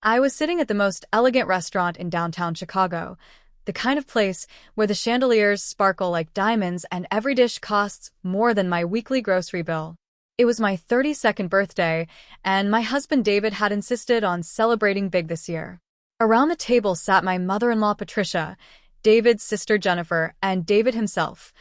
I was sitting at the most elegant restaurant in downtown Chicago, the kind of place where the chandeliers sparkle like diamonds and every dish costs more than my weekly grocery bill. It was my 32nd birthday, and my husband David had insisted on celebrating big this year. Around the table sat my mother-in-law Patricia, David's sister Jennifer, and David himself,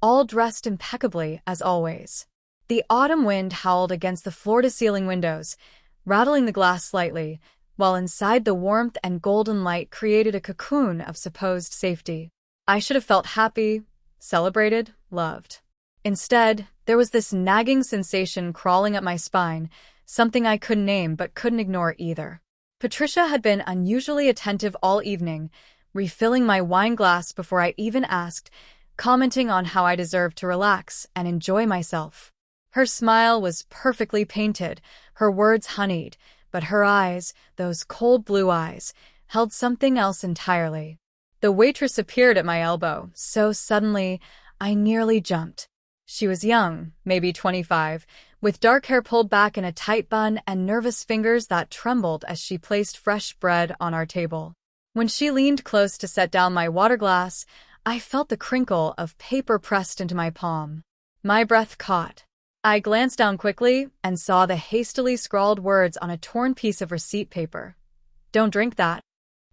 all dressed impeccably as always. The autumn wind howled against the floor-to-ceiling windows, rattling the glass slightly, while inside the warmth and golden light created a cocoon of supposed safety. I should have felt happy, celebrated, loved. Instead, there was this nagging sensation crawling up my spine, something I couldn't name but couldn't ignore either. Patricia had been unusually attentive all evening, refilling my wine glass before I even asked, commenting on how I deserved to relax and enjoy myself. Her smile was perfectly painted, her words honeyed, but her eyes, those cold blue eyes, held something else entirely. The waitress appeared at my elbow, so suddenly I nearly jumped. She was young, maybe 25, with dark hair pulled back in a tight bun and nervous fingers that trembled as she placed fresh bread on our table. When she leaned close to set down my water glass, I felt the crinkle of paper pressed into my palm. My breath caught. I glanced down quickly and saw the hastily scrawled words on a torn piece of receipt paper. "Don't drink that."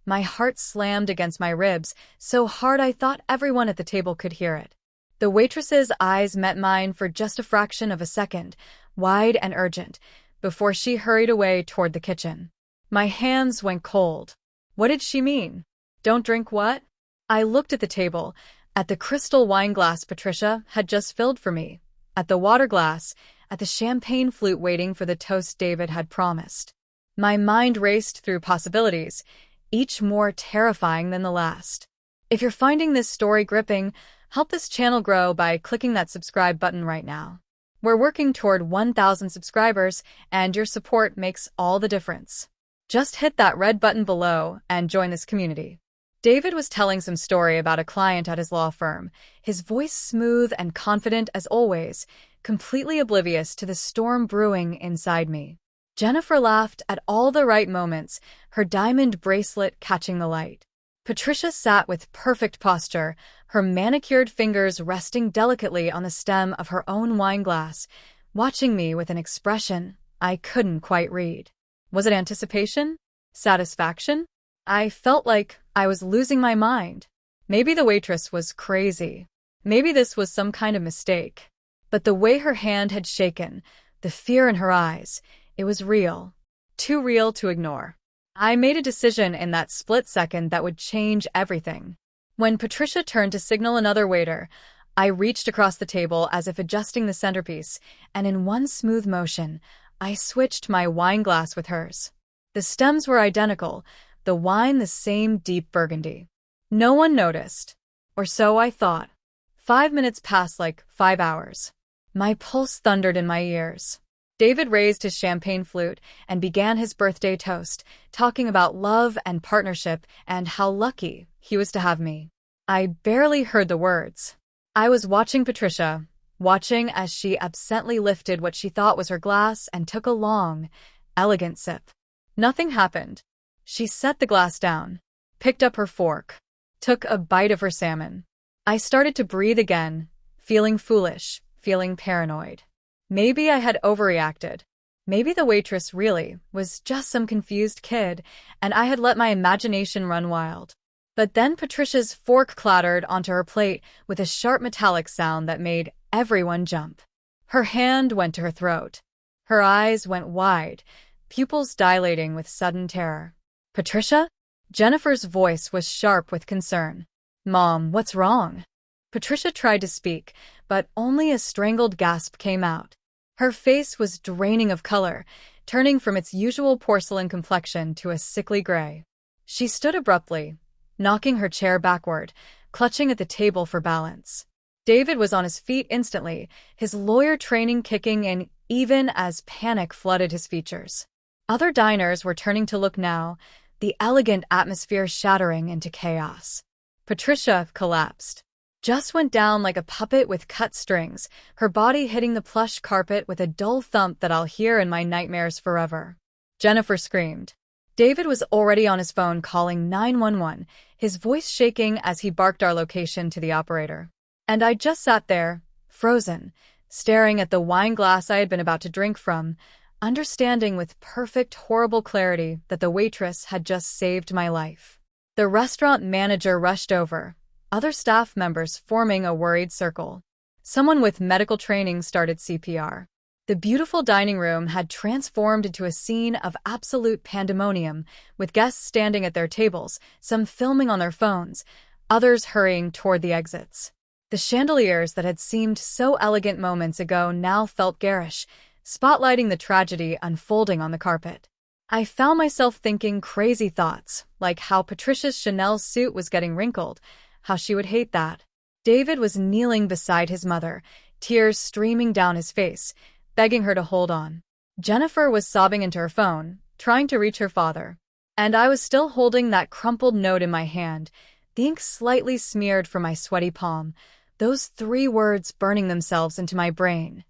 My heart slammed against my ribs, so hard I thought everyone at the table could hear it. The waitress's eyes met mine for just a fraction of a second, wide and urgent, before she hurried away toward the kitchen. My hands went cold. What did she mean? Don't drink what? I looked at the table, at the crystal wine glass Patricia had just filled for me, at the water glass, at the champagne flute waiting for the toast David had promised. My mind raced through possibilities, each more terrifying than the last. If you're finding this story gripping, help this channel grow by clicking that subscribe button right now. We're working toward 1,000 subscribers, and your support makes all the difference. Just hit that red button below and join this community. David was telling some story about a client at his law firm, his voice smooth and confident as always, completely oblivious to the storm brewing inside me. Jennifer laughed at all the right moments, her diamond bracelet catching the light. Patricia sat with perfect posture, her manicured fingers resting delicately on the stem of her own wine glass, watching me with an expression I couldn't quite read. Was it anticipation? Satisfaction? I felt like I was losing my mind. Maybe the waitress was crazy. Maybe this was some kind of mistake. But the way her hand had shaken, the fear in her eyes, it was real. Too real to ignore. I made a decision in that split second that would change everything. When Patricia turned to signal another waiter, I reached across the table as if adjusting the centerpiece, and in one smooth motion, I switched my wine glass with hers. The stems were identical, the wine the same deep burgundy. No one noticed. Or so I thought. 5 minutes passed like 5 hours. My pulse thundered in my ears. David raised his champagne flute and began his birthday toast, talking about love and partnership and how lucky he was to have me. I barely heard the words. I was watching Patricia, watching as she absently lifted what she thought was her glass and took a long, elegant sip. Nothing happened. She set the glass down, picked up her fork, took a bite of her salmon. I started to breathe again, feeling foolish, feeling paranoid. Maybe I had overreacted. Maybe the waitress really was just some confused kid, and I had let my imagination run wild. But then Patricia's fork clattered onto her plate with a sharp metallic sound that made everyone jump. Her hand went to her throat. Her eyes went wide, pupils dilating with sudden terror. "Patricia?" Jennifer's voice was sharp with concern. "Mom, what's wrong?" Patricia tried to speak, but only a strangled gasp came out. Her face was draining of color, turning from its usual porcelain complexion to a sickly gray. She stood abruptly, knocking her chair backward, clutching at the table for balance. David was on his feet instantly, his lawyer training kicking in even as panic flooded his features. Other diners were turning to look now, the elegant atmosphere shattering into chaos. Patricia collapsed. Just went down like a puppet with cut strings, her body hitting the plush carpet with a dull thump that I'll hear in my nightmares forever. Jennifer screamed. David was already on his phone calling 911, his voice shaking as he barked our location to the operator. And I just sat there, frozen, staring at the wine glass I had been about to drink from, understanding with perfect, horrible clarity that the waitress had just saved my life. The restaurant manager rushed over, other staff members forming a worried circle. Someone with medical training started CPR. The beautiful dining room had transformed into a scene of absolute pandemonium, with guests standing at their tables, some filming on their phones, others hurrying toward the exits. The chandeliers that had seemed so elegant moments ago now felt garish, spotlighting the tragedy unfolding on the carpet. I found myself thinking crazy thoughts, like how Patricia's Chanel suit was getting wrinkled, how she would hate that. David was kneeling beside his mother, tears streaming down his face, begging her to hold on. Jennifer was sobbing into her phone, trying to reach her father. And I was still holding that crumpled note in my hand, the ink slightly smeared from my sweaty palm, those 3 words burning themselves into my brain.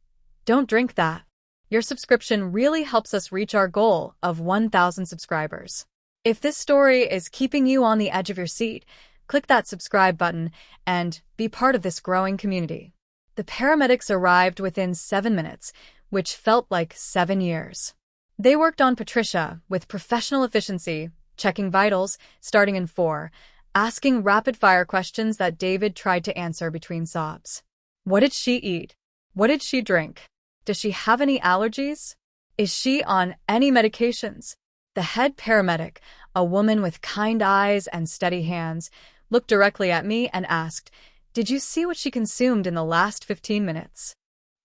Don't drink that. Your subscription really helps us reach our goal of 1,000 subscribers. If this story is keeping you on the edge of your seat, click that subscribe button and be part of this growing community. The paramedics arrived within 7 minutes, which felt like 7 years. They worked on Patricia with professional efficiency, checking vitals, starting in 4, asking rapid-fire questions that David tried to answer between sobs. What did she eat? What did she drink? Does she have any allergies? Is she on any medications? The head paramedic, a woman with kind eyes and steady hands, looked directly at me and asked, "Did you see what she consumed in the last 15 minutes?"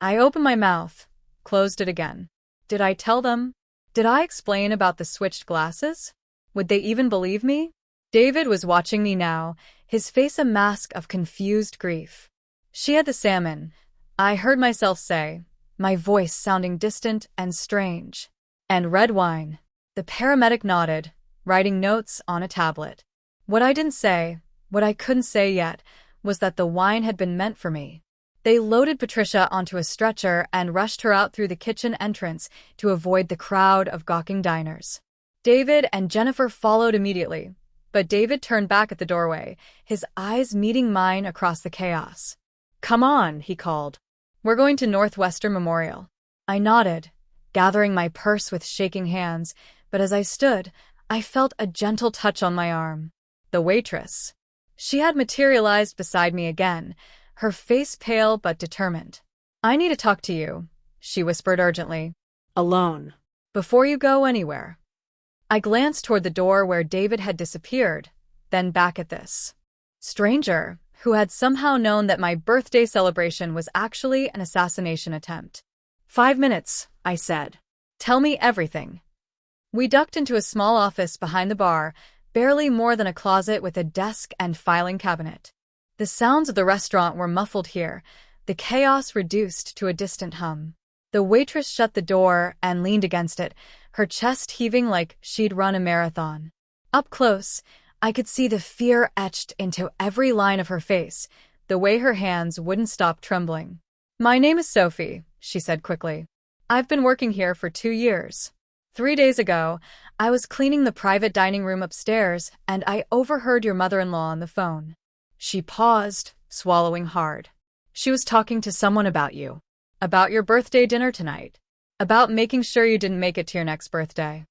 I opened my mouth, closed it again. Did I tell them? Did I explain about the switched glasses? Would they even believe me? David was watching me now, his face a mask of confused grief. She had the salmon, I heard myself say, my voice sounding distant and strange. And red wine. The paramedic nodded, writing notes on a tablet. What I didn't say, what I couldn't say yet, was that the wine had been meant for me. They loaded Patricia onto a stretcher and rushed her out through the kitchen entrance to avoid the crowd of gawking diners. David and Jennifer followed immediately, but David turned back at the doorway, his eyes meeting mine across the chaos. "Come on," he called. "We're going to Northwestern Memorial." I nodded, gathering my purse with shaking hands, but as I stood, I felt a gentle touch on my arm. The waitress. She had materialized beside me again, her face pale but determined. "I need to talk to you," she whispered urgently. "Alone. "Before you go anywhere." I glanced toward the door where David had disappeared, then back at this stranger, who had somehow known that my birthday celebration was actually an assassination attempt. "5 minutes," I said. "Tell me everything." We ducked into a small office behind the bar, barely more than a closet with a desk and filing cabinet. The sounds of the restaurant were muffled here, the chaos reduced to a distant hum. The waitress shut the door and leaned against it, her chest heaving like she'd run a marathon. Up close, I could see the fear etched into every line of her face, the way her hands wouldn't stop trembling. "My name is Sophie," she said quickly. "I've been working here for 2 years. 3 days ago, I was cleaning the private dining room upstairs and I overheard your mother-in-law on the phone." She paused, swallowing hard. "She was talking to someone about you. About your birthday dinner tonight. About making sure you didn't make it to your next birthday."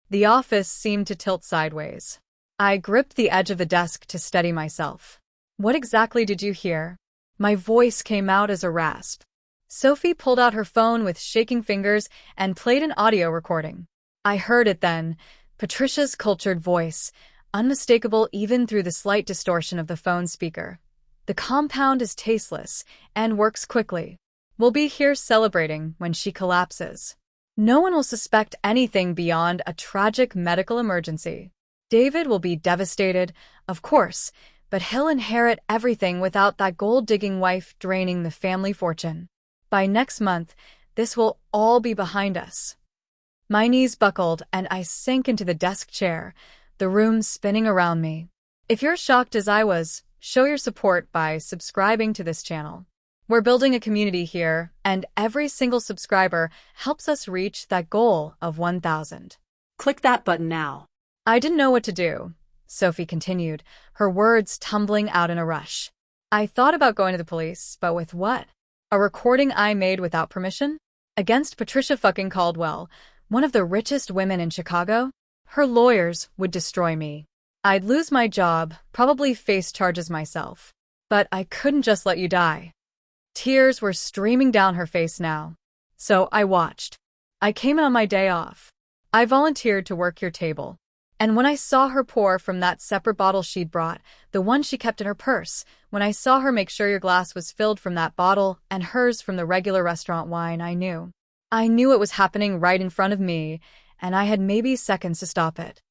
The office seemed to tilt sideways. I gripped the edge of the desk to steady myself. "What exactly did you hear?" My voice came out as a rasp. Sophie pulled out her phone with shaking fingers and played an audio recording. I heard it then, Patricia's cultured voice, unmistakable even through the slight distortion of the phone speaker. "The compound is tasteless and works quickly. We'll be here celebrating when she collapses. No one will suspect anything beyond a tragic medical emergency. David will be devastated, of course, but he'll inherit everything without that gold-digging wife draining the family fortune. By next month, this will all be behind us." My knees buckled and I sank into the desk chair, the room spinning around me. If you're shocked as I was, show your support by subscribing to this channel. We're building a community here, and every single subscriber helps us reach that goal of 1,000. Click that button now. I didn't know what to do, Sophie continued, her words tumbling out in a rush. I thought about going to the police, but with what? A recording I made without permission? Against Patricia fucking Caldwell, one of the richest women in Chicago? Her lawyers would destroy me. I'd lose my job, probably face charges myself. But I couldn't just let you die. Tears were streaming down her face now. So I watched. I came in on my day off. I volunteered to work your table. And when I saw her pour from that separate bottle she'd brought, the one she kept in her purse, when I saw her make sure your glass was filled from that bottle and hers from the regular restaurant wine, I knew. I knew it was happening right in front of me, and I had maybe seconds to stop it.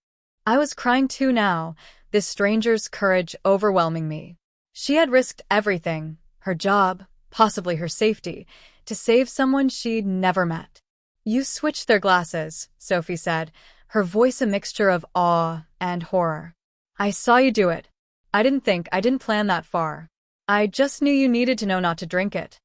I was crying too now, this stranger's courage overwhelming me. She had risked everything, her job, possibly her safety, to save someone she'd never met. You switched their glasses, Sophie said, her voice a mixture of awe and horror. I saw you do it. I didn't plan that far. I just knew you needed to know not to drink it.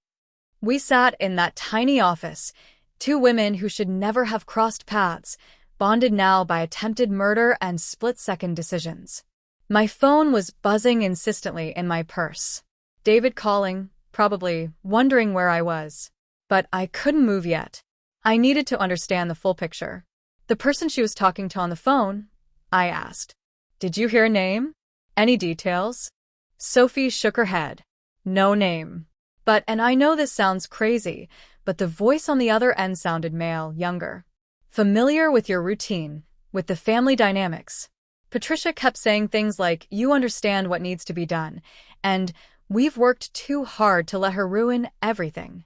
We sat in that tiny office, two women who should never have crossed paths, bonded now by attempted murder and split-second decisions. My phone was buzzing insistently in my purse. David calling, probably wondering where I was. But I couldn't move yet. I needed to understand the full picture. The person she was talking to on the phone, I asked. Did you hear a name? Any details? Sophie shook her head. No name. And I know this sounds crazy, but the voice on the other end sounded male, younger. Familiar with your routine, with the family dynamics. Patricia kept saying things like, you understand what needs to be done, and we've worked too hard to let her ruin everything.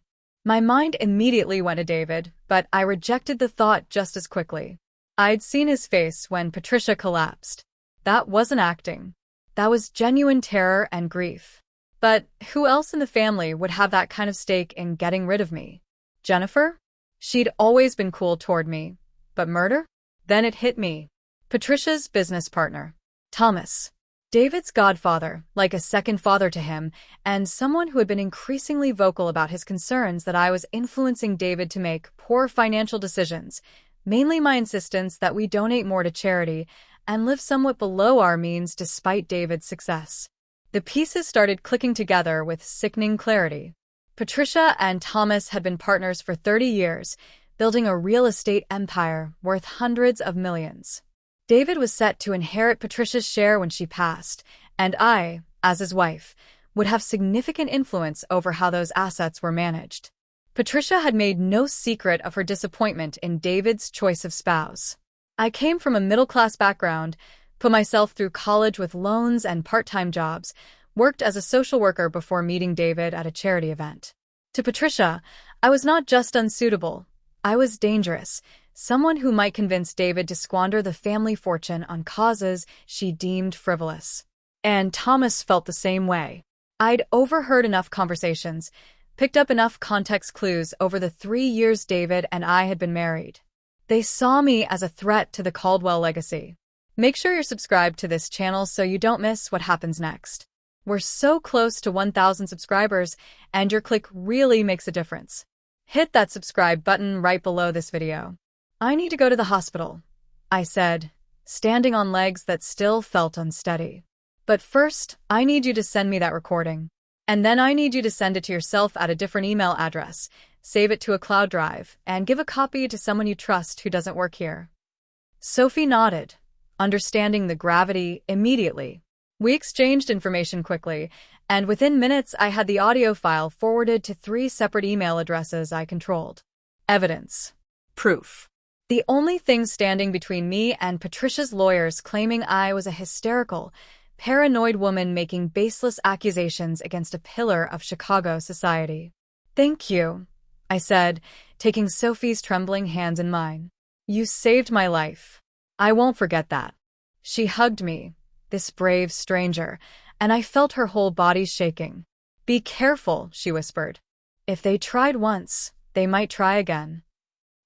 My mind immediately went to David, but I rejected the thought just as quickly. I'd seen his face when Patricia collapsed. That wasn't acting. That was genuine terror and grief. But who else in the family would have that kind of stake in getting rid of me? Jennifer? She'd always been cool toward me. But murder? Then it hit me. Patricia's business partner. Thomas. David's godfather, like a second father to him, and someone who had been increasingly vocal about his concerns that I was influencing David to make poor financial decisions, mainly my insistence that we donate more to charity and live somewhat below our means despite David's success. The pieces started clicking together with sickening clarity. Patricia and Thomas had been partners for 30 years, building a real estate empire worth hundreds of millions. David was set to inherit Patricia's share when she passed, and I, as his wife, would have significant influence over how those assets were managed. Patricia had made no secret of her disappointment in David's choice of spouse. I came from a middle-class background, put myself through college with loans and part-time jobs, worked as a social worker before meeting David at a charity event. To Patricia, I was not just unsuitable, I was dangerous, someone who might convince David to squander the family fortune on causes she deemed frivolous. And Thomas felt the same way. I'd overheard enough conversations, picked up enough context clues over the 3 years David and I had been married. They saw me as a threat to the Caldwell legacy. Make sure you're subscribed to this channel so you don't miss what happens next. We're so close to 1,000 subscribers, and your click really makes a difference. Hit that subscribe button right below this video. I need to go to the hospital, I said, standing on legs that still felt unsteady. But first, I need you to send me that recording. And then I need you to send it to yourself at a different email address, save it to a cloud drive, and give a copy to someone you trust who doesn't work here. Sophie nodded, understanding the gravity immediately. We exchanged information quickly, and within minutes I had the audio file forwarded to 3 separate email addresses I controlled. Evidence. Proof. The only thing standing between me and Patricia's lawyers claiming I was a hysterical, paranoid woman making baseless accusations against a pillar of Chicago society. Thank you, I said, taking Sophie's trembling hands in mine. You saved my life. I won't forget that. She hugged me, this brave stranger, and I felt her whole body shaking. Be careful, she whispered. If they tried once, they might try again.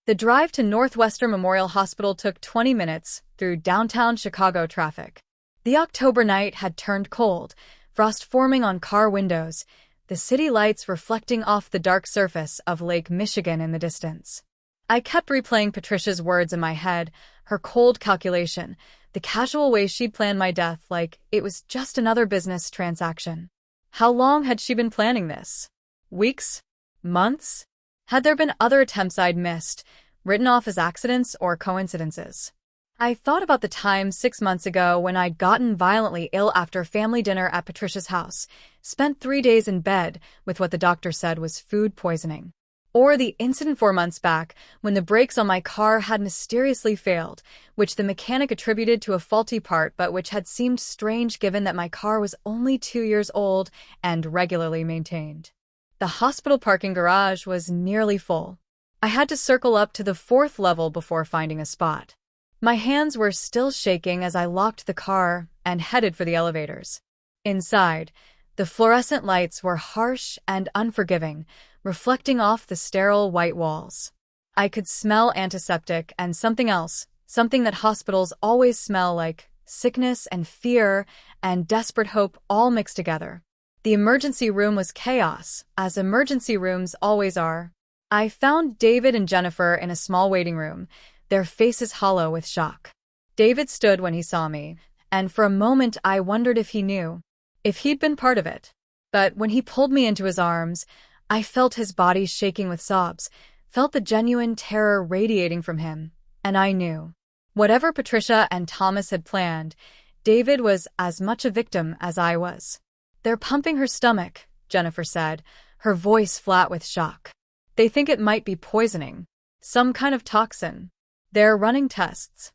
The drive to Northwestern Memorial Hospital took 20 minutes through downtown Chicago traffic. The October night had turned cold, frost forming on car windows, the city lights reflecting off the dark surface of Lake Michigan in the distance. I kept replaying Patricia's words in my head, her cold calculation, the casual way she'd planned my death like it was just another business transaction. How long had she been planning this? Weeks? Months? Had there been other attempts I'd missed, written off as accidents or coincidences? I thought about the time 6 months ago when I'd gotten violently ill after family dinner at Patricia's house, spent 3 days in bed with what the doctor said was food poisoning. Or the incident 4 months back when the brakes on my car had mysteriously failed, which the mechanic attributed to a faulty part but which had seemed strange given that my car was only 2 years old and regularly maintained. The hospital parking garage was nearly full. I had to circle up to the 4th level before finding a spot. My hands were still shaking as I locked the car and headed for the elevators. Inside, the fluorescent lights were harsh and unforgiving, reflecting off the sterile white walls. I could smell antiseptic and something else, something that hospitals always smell like sickness and fear and desperate hope all mixed together. The emergency room was chaos, as emergency rooms always are. I found David and Jennifer in a small waiting room, their faces hollow with shock. David stood when he saw me, and for a moment I wondered if he knew, if he'd been part of it. But when he pulled me into his arms, I felt his body shaking with sobs, felt the genuine terror radiating from him, and I knew. Whatever Patricia and Thomas had planned, David was as much a victim as I was. "They're pumping her stomach," Jennifer said, her voice flat with shock. "They think it might be poisoning, some kind of toxin. They're running tests."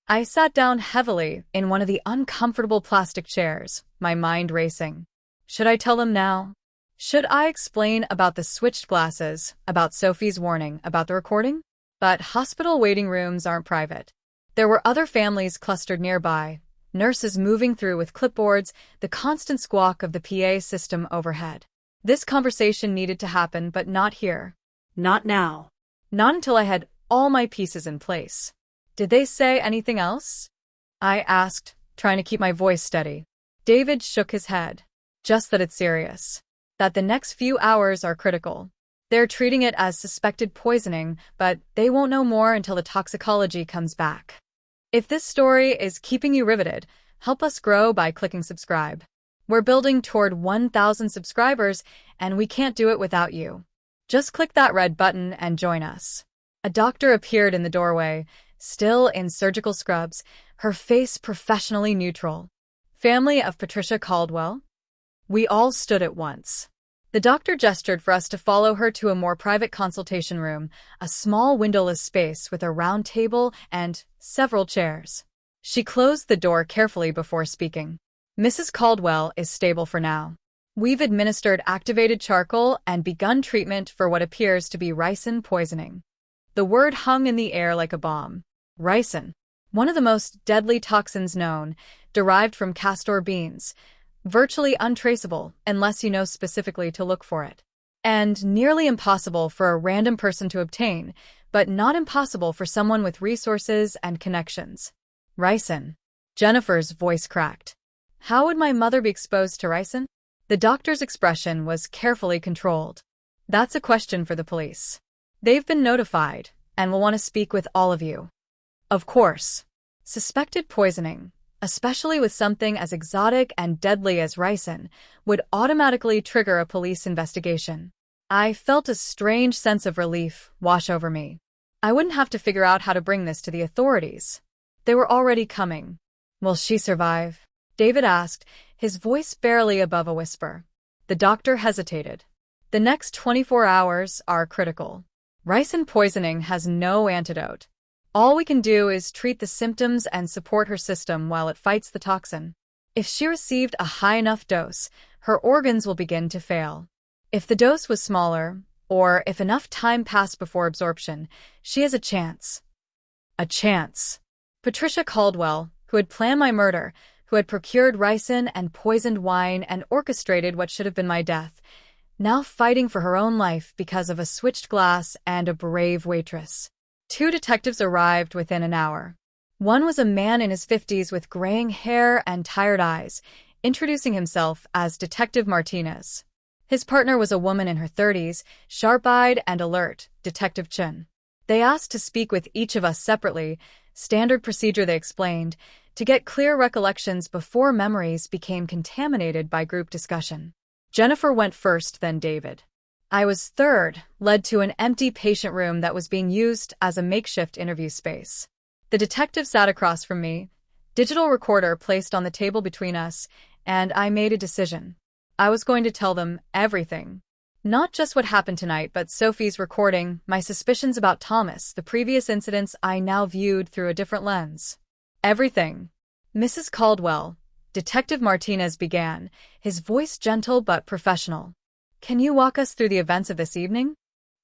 I sat down heavily in one of the uncomfortable plastic chairs, my mind racing. Should I tell them now? Should I explain about the switched glasses, about Sophie's warning, about the recording? But hospital waiting rooms aren't private. There were other families clustered nearby, nurses moving through with clipboards, the constant squawk of the PA system overhead. This conversation needed to happen, but not here. Not now. Not until I had all my pieces in place. "Did they say anything else?" I asked, trying to keep my voice steady. David shook his head. "Just that it's serious. That the next few hours are critical. They're treating it as suspected poisoning, but they won't know more until the toxicology comes back." If this story is keeping you riveted, help us grow by clicking subscribe. We're building toward 1,000 subscribers, and we can't do it without you. Just click that red button and join us. A doctor appeared in the doorway, still in surgical scrubs, her face professionally neutral. "Family of Patricia Caldwell?" We all stood at once. The doctor gestured for us to follow her to a more private consultation room, a small windowless space with a round table and several chairs. She closed the door carefully before speaking. "Mrs. Caldwell is stable for now. We've administered activated charcoal and begun treatment for what appears to be ricin poisoning." The word hung in the air like a bomb. Ricin, one of the most deadly toxins known, derived from castor beans, virtually untraceable unless you know specifically to look for it, and nearly impossible for a random person to obtain, but not impossible for someone with resources and connections. Ricin. Jennifer's voice cracked. How would my mother be exposed to ricin? The doctor's expression was carefully controlled. "That's a question for the police. They've been notified, and will want to speak with all of you." Of course. Suspected poisoning, especially with something as exotic and deadly as ricin, would automatically trigger a police investigation. I felt a strange sense of relief wash over me. I wouldn't have to figure out how to bring this to the authorities. They were already coming. "Will she survive?" David asked, his voice barely above a whisper. The doctor hesitated. "The next 24 hours are critical. Ricin poisoning has no antidote. All we can do is treat the symptoms and support her system while it fights the toxin. If she received a high enough dose, her organs will begin to fail. If the dose was smaller, or if enough time passed before absorption, she has a chance." A chance. Patricia Caldwell, who had planned my murder, who had procured ricin and poisoned wine and orchestrated what should have been my death, now fighting for her own life because of a switched glass and a brave waitress. 2 detectives arrived within an hour. One was a man in his 50s with graying hair and tired eyes, introducing himself as Detective Martinez. His partner was a woman in her 30s, sharp-eyed and alert, Detective Chen. They asked to speak with each of us separately, standard procedure they explained, to get clear recollections before memories became contaminated by group discussion. Jennifer went first, then David. I was third, led to an empty patient room that was being used as a makeshift interview space. The detective sat across from me, digital recorder placed on the table between us, and I made a decision. I was going to tell them everything. Not just what happened tonight, but Sophie's recording, my suspicions about Thomas, the previous incidents I now viewed through a different lens. Everything. Mrs. Caldwell, Detective Martinez began, his voice gentle but professional. Can you walk us through the events of this evening?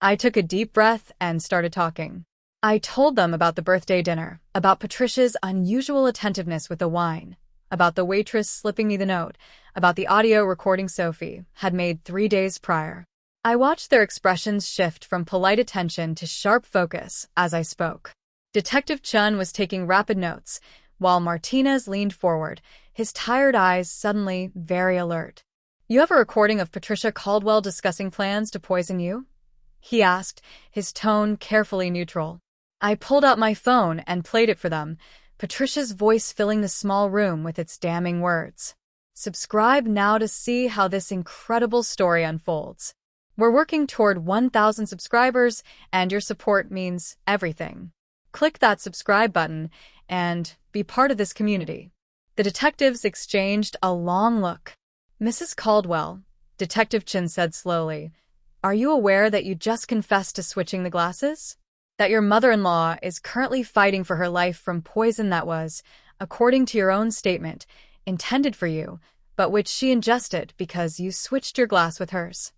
I took a deep breath and started talking. I told them about the birthday dinner, about Patricia's unusual attentiveness with the wine, about the waitress slipping me the note, about the audio recording Sophie had made 3 days prior. I watched their expressions shift from polite attention to sharp focus as I spoke. Detective Chun was taking rapid notes, while Martinez leaned forward, his tired eyes suddenly very alert. You have a recording of Patricia Caldwell discussing plans to poison you? He asked, his tone carefully neutral. I pulled out my phone and played it for them, Patricia's voice filling the small room with its damning words. Subscribe now to see how this incredible story unfolds. We're working toward 1,000 subscribers, and your support means everything. Click that subscribe button and be part of this community. The detectives exchanged a long look. Mrs. Caldwell, Detective Chin said slowly, are you aware that you just confessed to switching the glasses? That your mother-in-law is currently fighting for her life from poison that was, according to your own statement, intended for you, but which she ingested because you switched your glass with hers.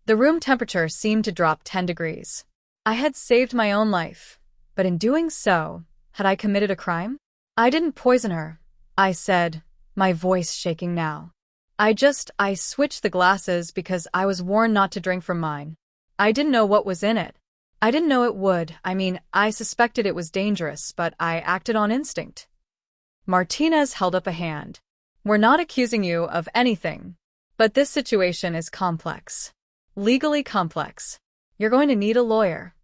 The room temperature seemed to drop 10 degrees. I had saved my own life, but in doing so, had I committed a crime? I didn't poison her, I said, my voice shaking now. I switched the glasses because I was warned not to drink from mine. I didn't know what was in it. I didn't know it would. I suspected it was dangerous, but I acted on instinct. Martinez held up a hand. We're not accusing you of anything, but this situation is complex. Legally complex. You're going to need a lawyer.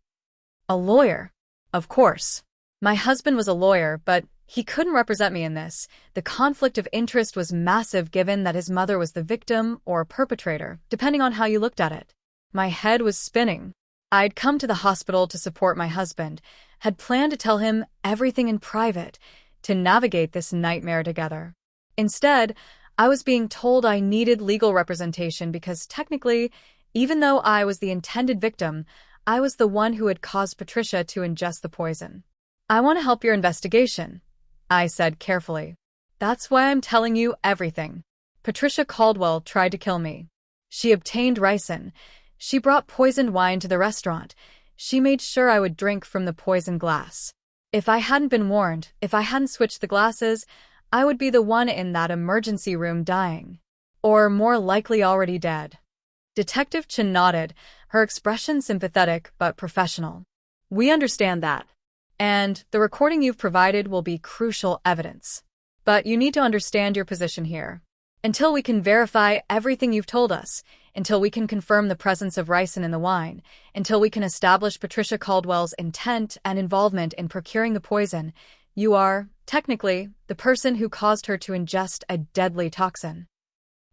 A lawyer? Of course. My husband was a lawyer, but he couldn't represent me in this. The conflict of interest was massive given that his mother was the victim or perpetrator, depending on how you looked at it. My head was spinning. I'd come to the hospital to support my husband, had planned to tell him everything in private, to navigate this nightmare together. Instead, I was being told I needed legal representation because technically, even though I was the intended victim, I was the one who had caused Patricia to ingest the poison. I want to help your investigation, I said carefully. That's why I'm telling you everything. Patricia Caldwell tried to kill me. She obtained ricin. She brought poisoned wine to the restaurant. She made sure I would drink from the poisoned glass. If I hadn't been warned, if I hadn't switched the glasses, I would be the one in that emergency room dying. Or more likely already dead. Detective Chin nodded, her expression sympathetic but professional. We understand that. And the recording you've provided will be crucial evidence. But you need to understand your position here. Until we can verify everything you've told us, until we can confirm the presence of ricin in the wine, until we can establish Patricia Caldwell's intent and involvement in procuring the poison, you are, technically, the person who caused her to ingest a deadly toxin.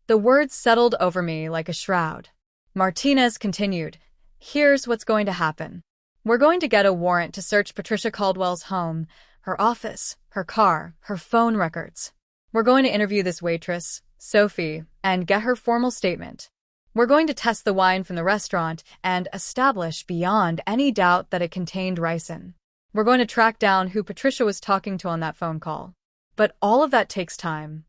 The words settled over me like a shroud. Martinez continued, here's what's going to happen. We're going to get a warrant to search Patricia Caldwell's home, her office, her car, her phone records. We're going to interview this waitress, Sophie, and get her formal statement. We're going to test the wine from the restaurant and establish beyond any doubt that it contained ricin. We're going to track down who Patricia was talking to on that phone call. But all of that takes time.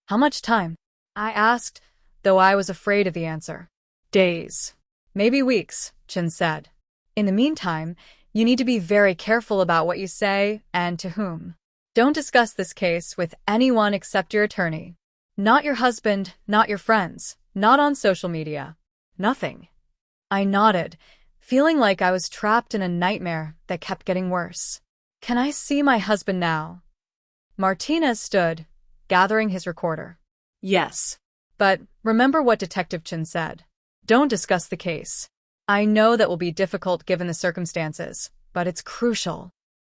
How much time? I asked, though I was afraid of the answer. Days. Maybe weeks, Chin said. In the meantime, you need to be very careful about what you say and to whom. Don't discuss this case with anyone except your attorney. Not your husband, not your friends, not on social media. Nothing. I nodded, feeling like I was trapped in a nightmare that kept getting worse. Can I see my husband now? Martinez stood, gathering his recorder. Yes. But remember what Detective Chin said. Don't discuss the case. I know that will be difficult given the circumstances, but it's crucial.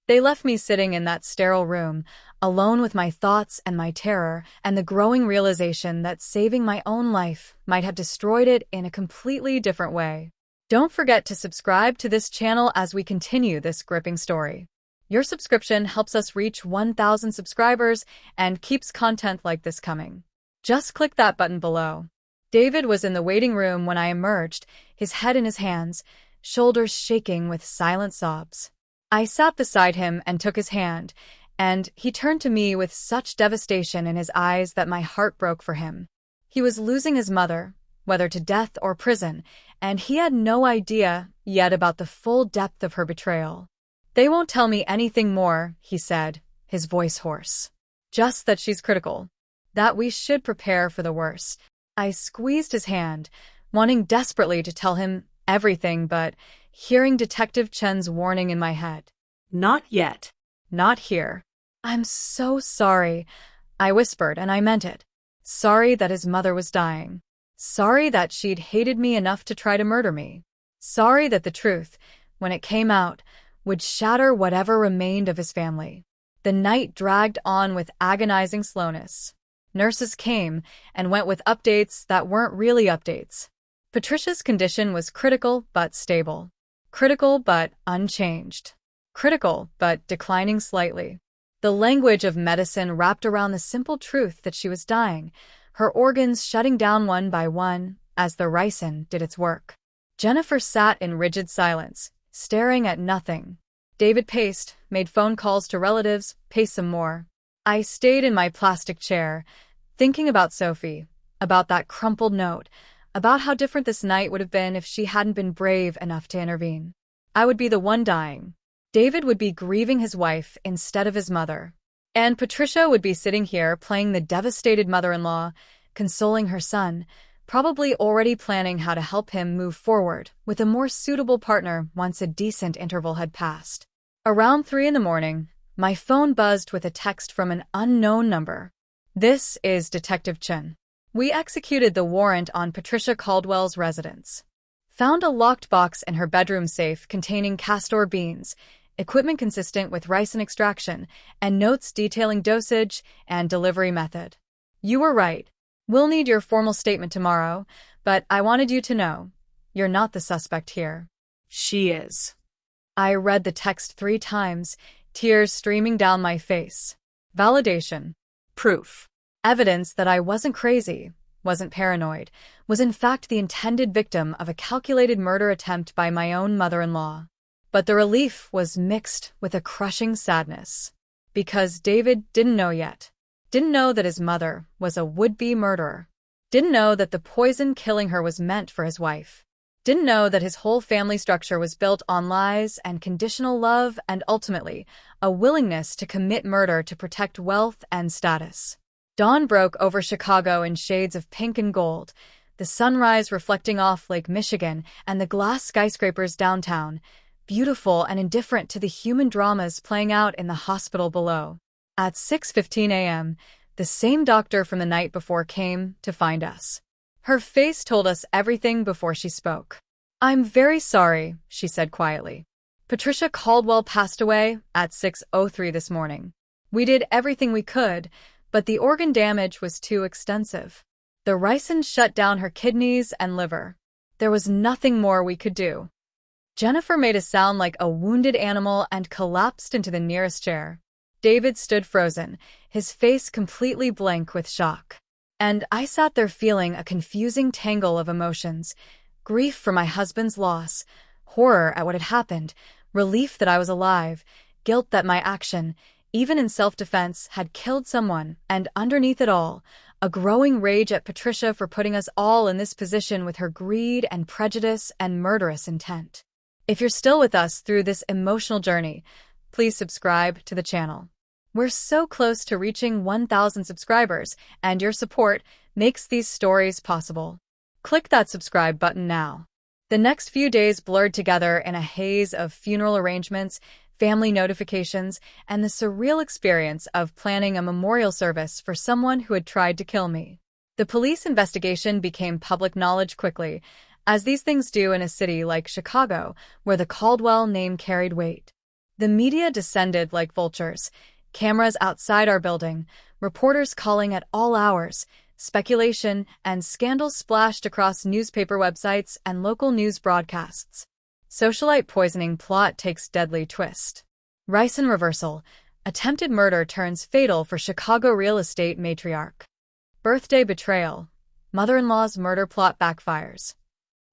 They left me sitting in that sterile room, alone with my thoughts and my terror, and the growing realization that saving my own life might have destroyed it in a completely different way. Don't forget to subscribe to this channel as we continue this gripping story. Your subscription helps us reach 1,000 subscribers and keeps content like this coming. Just click that button below. David was in the waiting room when I emerged, his head in his hands, shoulders shaking with silent sobs. I sat beside him and took his hand, and he turned to me with such devastation in his eyes that my heart broke for him. He was losing his mother, whether to death or prison, and he had no idea yet about the full depth of her betrayal. "They won't tell me anything more," he said, his voice hoarse. "Just that she's critical. That we should prepare for the worst." I squeezed his hand, wanting desperately to tell him everything, but hearing Detective Chen's warning in my head. "Not yet." "Not here." "I'm so sorry," I whispered, and I meant it. Sorry that his mother was dying. Sorry that she'd hated me enough to try to murder me. Sorry that the truth, when it came out, would shatter whatever remained of his family. The night dragged on with agonizing slowness. Nurses came and went with updates that weren't really updates. Patricia's condition was critical but stable. Critical but unchanged. Critical but declining slightly. The language of medicine wrapped around the simple truth that she was dying, her organs shutting down one by one as the ricin did its work. Jennifer sat in rigid silence, staring at nothing. David paced, made phone calls to relatives, paced some more. I stayed in my plastic chair, thinking about Sophie, about that crumpled note, about how different this night would have been if she hadn't been brave enough to intervene. I would be the one dying. David would be grieving his wife instead of his mother. And Patricia would be sitting here playing the devastated mother-in-law, consoling her son, probably already planning how to help him move forward with a more suitable partner once a decent interval had passed. Around 3 a.m, my phone buzzed with a text from an unknown number. "This is Detective Chen. We executed the warrant on Patricia Caldwell's residence. Found a locked box in her bedroom safe containing castor beans, equipment consistent with ricin extraction, and notes detailing dosage and delivery method. You were right. We'll need your formal statement tomorrow, but I wanted you to know, you're not the suspect here." "She is." I read the text 3 times, tears streaming down my face. Validation. Proof. Evidence that I wasn't crazy, wasn't paranoid, was in fact the intended victim of a calculated murder attempt by my own mother-in-law. But the relief was mixed with a crushing sadness. Because David didn't know yet. Didn't know that his mother was a would-be murderer. Didn't know that the poison killing her was meant for his wife. Didn't know that his whole family structure was built on lies and conditional love and ultimately a willingness to commit murder to protect wealth and status. Dawn broke over Chicago in shades of pink and gold, the sunrise reflecting off Lake Michigan and the glass skyscrapers downtown, beautiful and indifferent to the human dramas playing out in the hospital below. At 6:15 a.m., the same doctor from the night before came to find us. Her face told us everything before she spoke. "I'm very sorry," she said quietly. "Patricia Caldwell passed away at 6:03 this morning. We did everything we could, but the organ damage was too extensive. The ricin shut down her kidneys and liver. There was nothing more we could do." Jennifer made a sound like a wounded animal and collapsed into the nearest chair. David stood frozen, his face completely blank with shock. And I sat there feeling a confusing tangle of emotions. Grief for my husband's loss, horror at what had happened, relief that I was alive, guilt that my action, even in self-defense, had killed someone, and underneath it all, a growing rage at Patricia for putting us all in this position with her greed and prejudice and murderous intent. If you're still with us through this emotional journey, please subscribe to the channel. We're so close to reaching 1,000 subscribers, and your support makes these stories possible. Click that subscribe button now. The next few days blurred together in a haze of funeral arrangements, family notifications, and the surreal experience of planning a memorial service for someone who had tried to kill me. The police investigation became public knowledge quickly, as these things do in a city like Chicago, where the Caldwell name carried weight. The media descended like vultures, cameras outside our building, reporters calling at all hours, speculation and scandals splashed across newspaper websites and local news broadcasts. Socialite poisoning plot takes deadly twist. Ricin reversal. Attempted murder turns fatal for Chicago real estate matriarch. Birthday betrayal. Mother-in-law's murder plot backfires.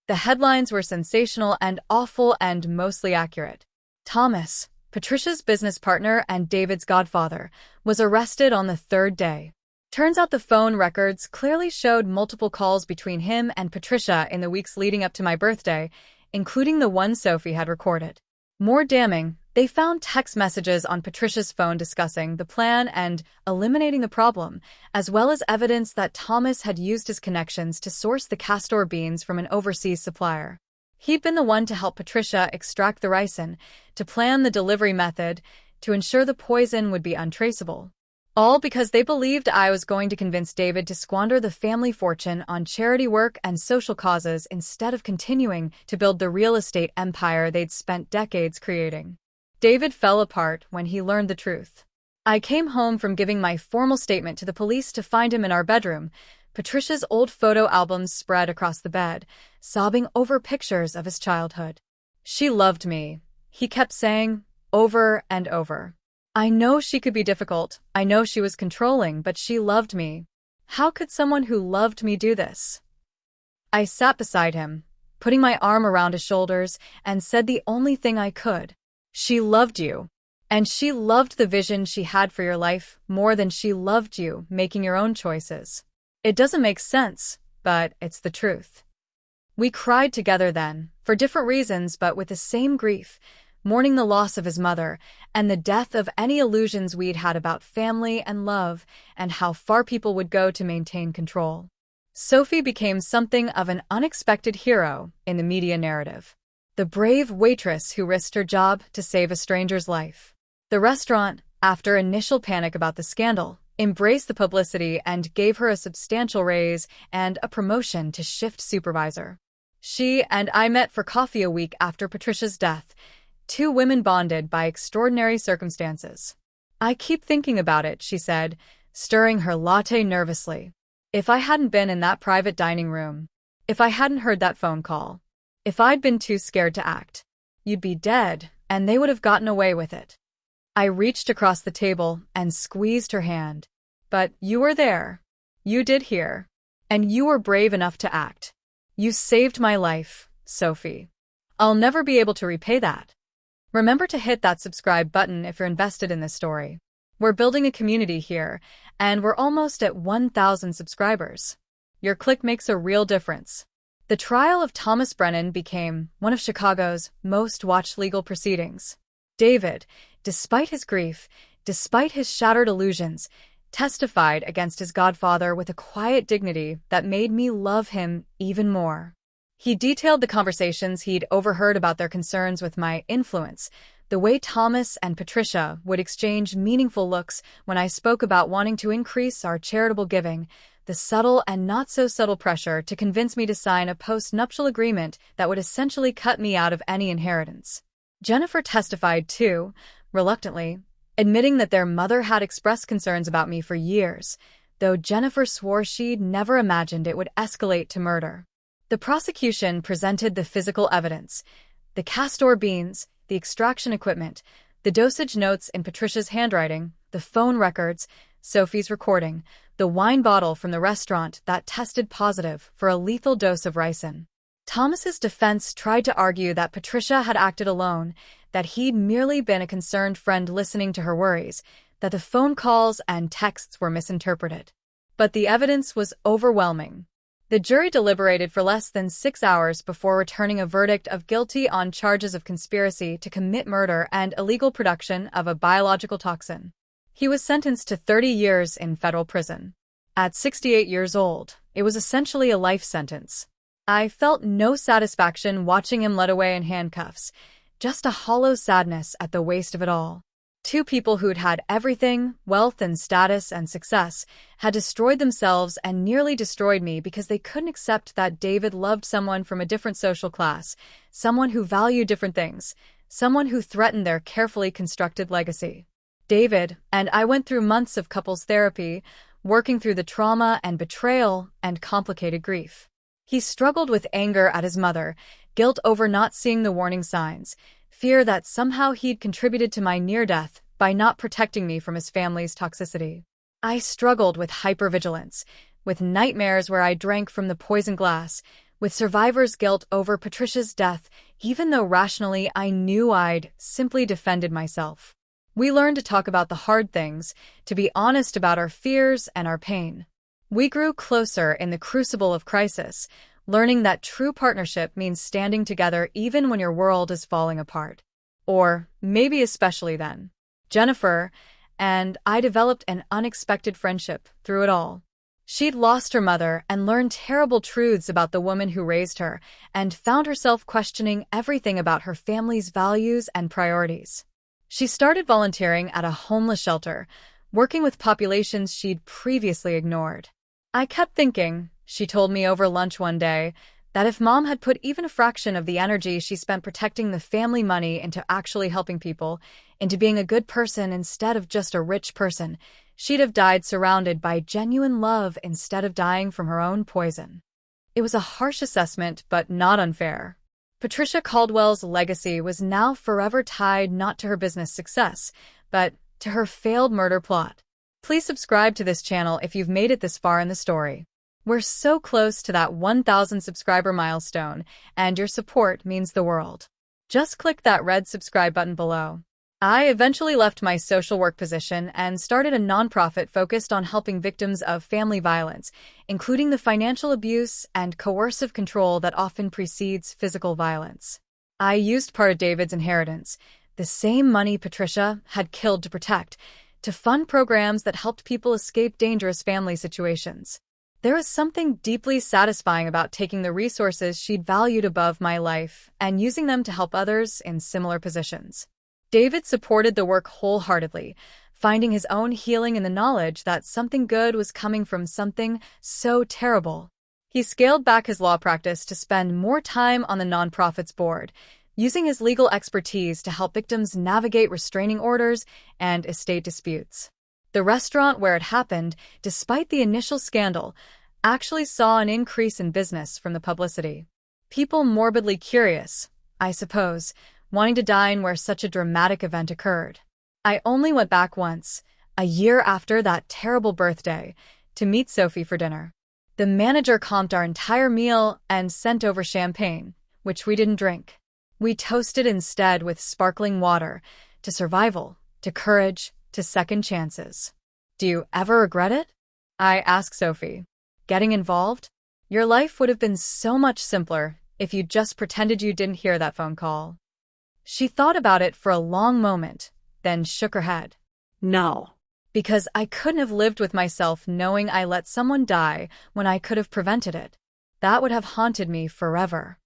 The headlines were sensational and awful and mostly accurate. Thomas, Patricia's business partner and David's godfather, was arrested on the third day. Turns out the phone records clearly showed multiple calls between him and Patricia in the weeks leading up to my birthday, including the one Sophie had recorded. More damning, they found text messages on Patricia's phone discussing the plan and eliminating the problem, as well as evidence that Thomas had used his connections to source the castor beans from an overseas supplier. He'd been the one to help Patricia extract the ricin, to plan the delivery method, to ensure the poison would be untraceable. All because they believed I was going to convince David to squander the family fortune on charity work and social causes instead of continuing to build the real estate empire they'd spent decades creating. David fell apart when he learned the truth. I came home from giving my formal statement to the police to find him in our bedroom. Patricia's old photo albums spread across the bed, sobbing over pictures of his childhood. She loved me, he kept saying, over and over. I know she could be difficult, I know she was controlling, but she loved me. How could someone who loved me do this? I sat beside him, putting my arm around his shoulders, and said the only thing I could. She loved you. And she loved the vision she had for your life more than she loved you making your own choices. It doesn't make sense, but it's the truth. We cried together then, for different reasons but with the same grief, mourning the loss of his mother and the death of any illusions we'd had about family and love and how far people would go to maintain control. Sophie became something of an unexpected hero in the media narrative. The brave waitress who risked her job to save a stranger's life. The restaurant, after initial panic about the scandal, embraced the publicity and gave her a substantial raise and a promotion to shift supervisor. She and I met for coffee a week after Patricia's death, two women bonded by extraordinary circumstances. I keep thinking about it, she said, stirring her latte nervously. If I hadn't been in that private dining room, if I hadn't heard that phone call, if I'd been too scared to act, you'd be dead, and they would have gotten away with it. I reached across the table and squeezed her hand. But you were there. You did hear. And you were brave enough to act. You saved my life, Sophie. I'll never be able to repay that. Remember to hit that subscribe button if you're invested in this story. We're building a community here, and we're almost at 1,000 subscribers. Your click makes a real difference. The trial of Thomas Brennan became one of Chicago's most watched legal proceedings. David, despite his grief, despite his shattered illusions, testified against his godfather with a quiet dignity that made me love him even more. He detailed the conversations he'd overheard about their concerns with my influence, the way Thomas and Patricia would exchange meaningful looks when I spoke about wanting to increase our charitable giving, the subtle and not-so-subtle pressure to convince me to sign a post-nuptial agreement that would essentially cut me out of any inheritance. Jennifer testified too, reluctantly, admitting that their mother had expressed concerns about me for years, though Jennifer swore she'd never imagined it would escalate to murder. The prosecution presented the physical evidence, the castor beans, the extraction equipment, the dosage notes in Patricia's handwriting, the phone records, Sophie's recording, the wine bottle from the restaurant that tested positive for a lethal dose of ricin. Thomas's defense tried to argue that Patricia had acted alone, that he'd merely been a concerned friend listening to her worries, that the phone calls and texts were misinterpreted. But the evidence was overwhelming. The jury deliberated for less than 6 hours before returning a verdict of guilty on charges of conspiracy to commit murder and illegal production of a biological toxin. He was sentenced to 30 years in federal prison. At 68 years old, it was essentially a life sentence. I felt no satisfaction watching him led away in handcuffs, just a hollow sadness at the waste of it all. Two people who'd had everything, wealth and status and success, had destroyed themselves and nearly destroyed me because they couldn't accept that David loved someone from a different social class, someone who valued different things, someone who threatened their carefully constructed legacy. David and I went through months of couples therapy, working through the trauma and betrayal and complicated grief. He struggled with anger at his mother, guilt over not seeing the warning signs, fear that somehow he'd contributed to my near-death by not protecting me from his family's toxicity. I struggled with hypervigilance, with nightmares where I drank from the poison glass, with survivor's guilt over Patricia's death, even though rationally I knew I'd simply defended myself. We learned to talk about the hard things, to be honest about our fears and our pain. We grew closer in the crucible of crisis, learning that true partnership means standing together even when your world is falling apart. Or maybe especially then. Jennifer and I developed an unexpected friendship through it all. She'd lost her mother and learned terrible truths about the woman who raised her, and found herself questioning everything about her family's values and priorities. She started volunteering at a homeless shelter, working with populations she'd previously ignored. I kept thinking, she told me over lunch one day, that if Mom had put even a fraction of the energy she spent protecting the family money into actually helping people, into being a good person instead of just a rich person, she'd have died surrounded by genuine love instead of dying from her own poison. It was a harsh assessment, but not unfair. Patricia Caldwell's legacy was now forever tied not to her business success, but to her failed murder plot. Please subscribe to this channel if you've made it this far in the story. We're so close to that 1,000 subscriber milestone, and your support means the world. Just click that red subscribe button below. I eventually left my social work position and started a nonprofit focused on helping victims of family violence, including the financial abuse and coercive control that often precedes physical violence. I used part of David's inheritance, the same money Patricia had killed to protect, to fund programs that helped people escape dangerous family situations. There was something deeply satisfying about taking the resources she'd valued above my life and using them to help others in similar positions. David supported the work wholeheartedly, finding his own healing in the knowledge that something good was coming from something so terrible. He scaled back his law practice to spend more time on the nonprofit's board, using his legal expertise to help victims navigate restraining orders and estate disputes. The restaurant where it happened, despite the initial scandal, actually saw an increase in business from the publicity. People morbidly curious, I suppose, wanting to dine where such a dramatic event occurred. I only went back once, a year after that terrible birthday, to meet Sophie for dinner. The manager comped our entire meal and sent over champagne, which we didn't drink. We toasted instead with sparkling water, to survival, to courage, to second chances. Do you ever regret it? I asked Sophie. Getting involved? Your life would have been so much simpler if you just pretended you didn't hear that phone call. She thought about it for a long moment, then shook her head. No. Because I couldn't have lived with myself knowing I let someone die when I could have prevented it. That would have haunted me forever.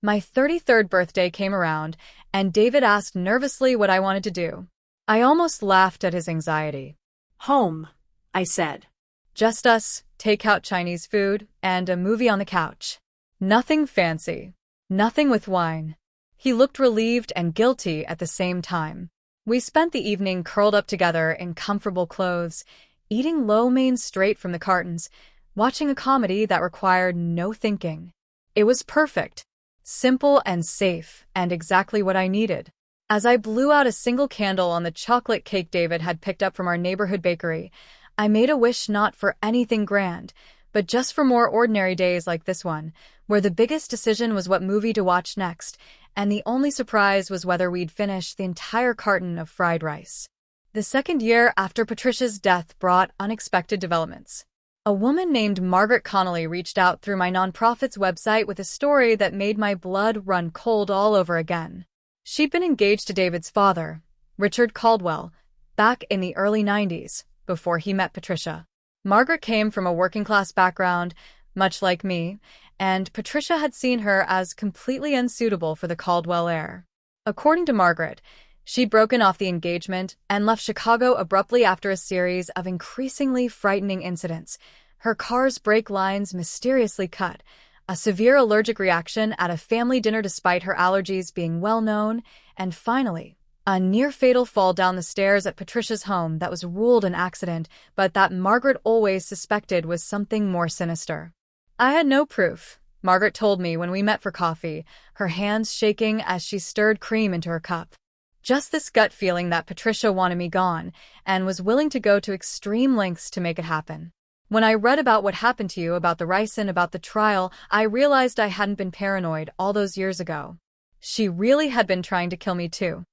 My 33rd birthday came around, and David asked nervously what I wanted to do. I almost laughed at his anxiety. Home, I said. Just us, takeout Chinese food, and a movie on the couch. Nothing fancy. Nothing with wine. He looked relieved and guilty at the same time. We spent the evening curled up together in comfortable clothes, eating lo mein straight from the cartons, watching a comedy that required no thinking. It was perfect. Simple and safe, and exactly what I needed. As I blew out a single candle on the chocolate cake David had picked up from our neighborhood bakery, I made a wish not for anything grand, but just for more ordinary days like this one, where the biggest decision was what movie to watch next, and the only surprise was whether we'd finish the entire carton of fried rice. The second year after Patricia's death brought unexpected developments. A woman named Margaret Connolly reached out through my nonprofit's website with a story that made my blood run cold all over again. She'd been engaged to David's father, Richard Caldwell, back in the early 90s, before he met Patricia. Margaret came from a working-class background, much like me, and Patricia had seen her as completely unsuitable for the Caldwell heir. According to Margaret, she'd broken off the engagement and left Chicago abruptly after a series of increasingly frightening incidents. Her car's brake lines mysteriously cut, a severe allergic reaction at a family dinner despite her allergies being well known, and finally, a near-fatal fall down the stairs at Patricia's home that was ruled an accident, but that Margaret always suspected was something more sinister. I had no proof, Margaret told me when we met for coffee, her hands shaking as she stirred cream into her cup. Just this gut feeling that Patricia wanted me gone and was willing to go to extreme lengths to make it happen. When I read about what happened to you, about the ricin, about the trial, I realized I hadn't been paranoid all those years ago. She really had been trying to kill me too.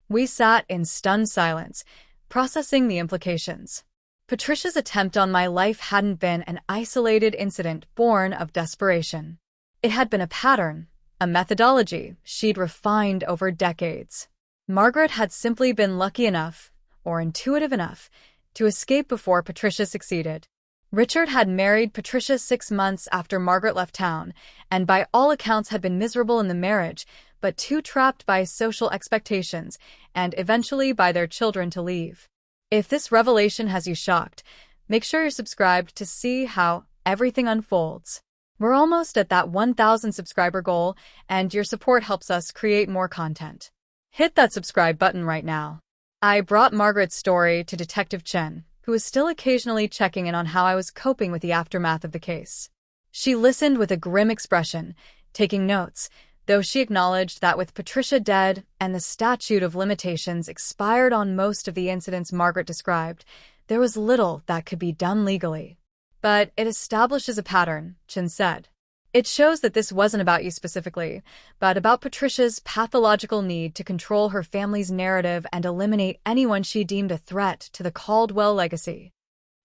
We sat in stunned silence, processing the implications. Patricia's attempt on my life hadn't been an isolated incident born of desperation. It had been a pattern, a methodology she'd refined over decades. Margaret had simply been lucky enough, or intuitive enough, to escape before Patricia succeeded. Richard had married Patricia 6 months after Margaret left town, and by all accounts had been miserable in the marriage, but too trapped by social expectations and eventually by their children to leave. If this revelation has you shocked, make sure you're subscribed to see how everything unfolds. We're almost at that 1,000 subscriber goal, and your support helps us create more content. Hit that subscribe button right now. I brought Margaret's story to Detective Chen, who was still occasionally checking in on how I was coping with the aftermath of the case. She listened with a grim expression, taking notes, though she acknowledged that with Patricia dead and the statute of limitations expired on most of the incidents Margaret described, there was little that could be done legally. But it establishes a pattern, Chen said. It shows that this wasn't about you specifically, but about Patricia's pathological need to control her family's narrative and eliminate anyone she deemed a threat to the Caldwell legacy.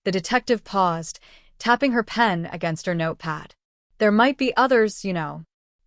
The detective paused, tapping her pen against her notepad. There might be others,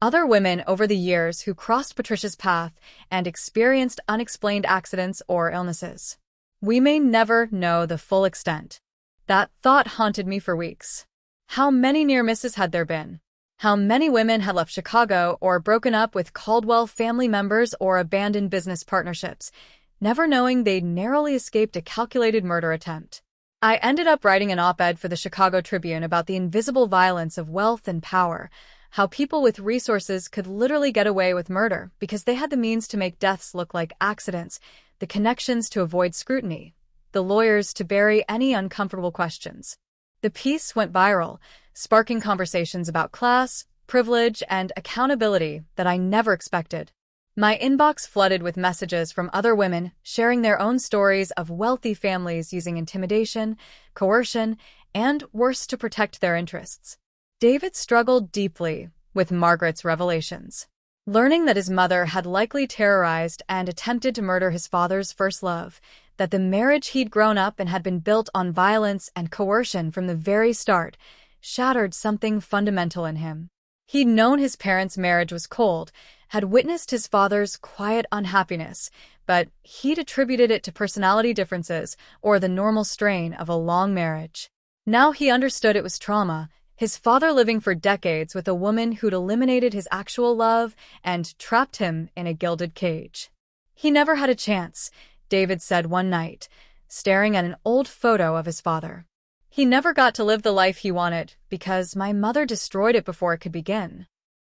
other women over the years who crossed Patricia's path and experienced unexplained accidents or illnesses. We may never know the full extent. That thought haunted me for weeks. How many near misses had there been? How many women had left Chicago or broken up with Caldwell family members or abandoned business partnerships, never knowing they'd narrowly escaped a calculated murder attempt. I ended up writing an op-ed for the Chicago Tribune about the invisible violence of wealth and power, how people with resources could literally get away with murder because they had the means to make deaths look like accidents, the connections to avoid scrutiny, the lawyers to bury any uncomfortable questions. The piece went viral, sparking conversations about class, privilege, and accountability that I never expected. My inbox flooded with messages from other women sharing their own stories of wealthy families using intimidation, coercion, and worse to protect their interests. David struggled deeply with Margaret's revelations. Learning that his mother had likely terrorized and attempted to murder his father's first love, that the marriage he'd grown up in had been built on violence and coercion from the very start, shattered something fundamental in him. He'd known his parents' marriage was cold, had witnessed his father's quiet unhappiness, but he'd attributed it to personality differences or the normal strain of a long marriage. Now he understood it was trauma, his father living for decades with a woman who'd eliminated his actual love and trapped him in a gilded cage. He never had a chance, David said one night, staring at an old photo of his father. He never got to live the life he wanted because my mother destroyed it before it could begin.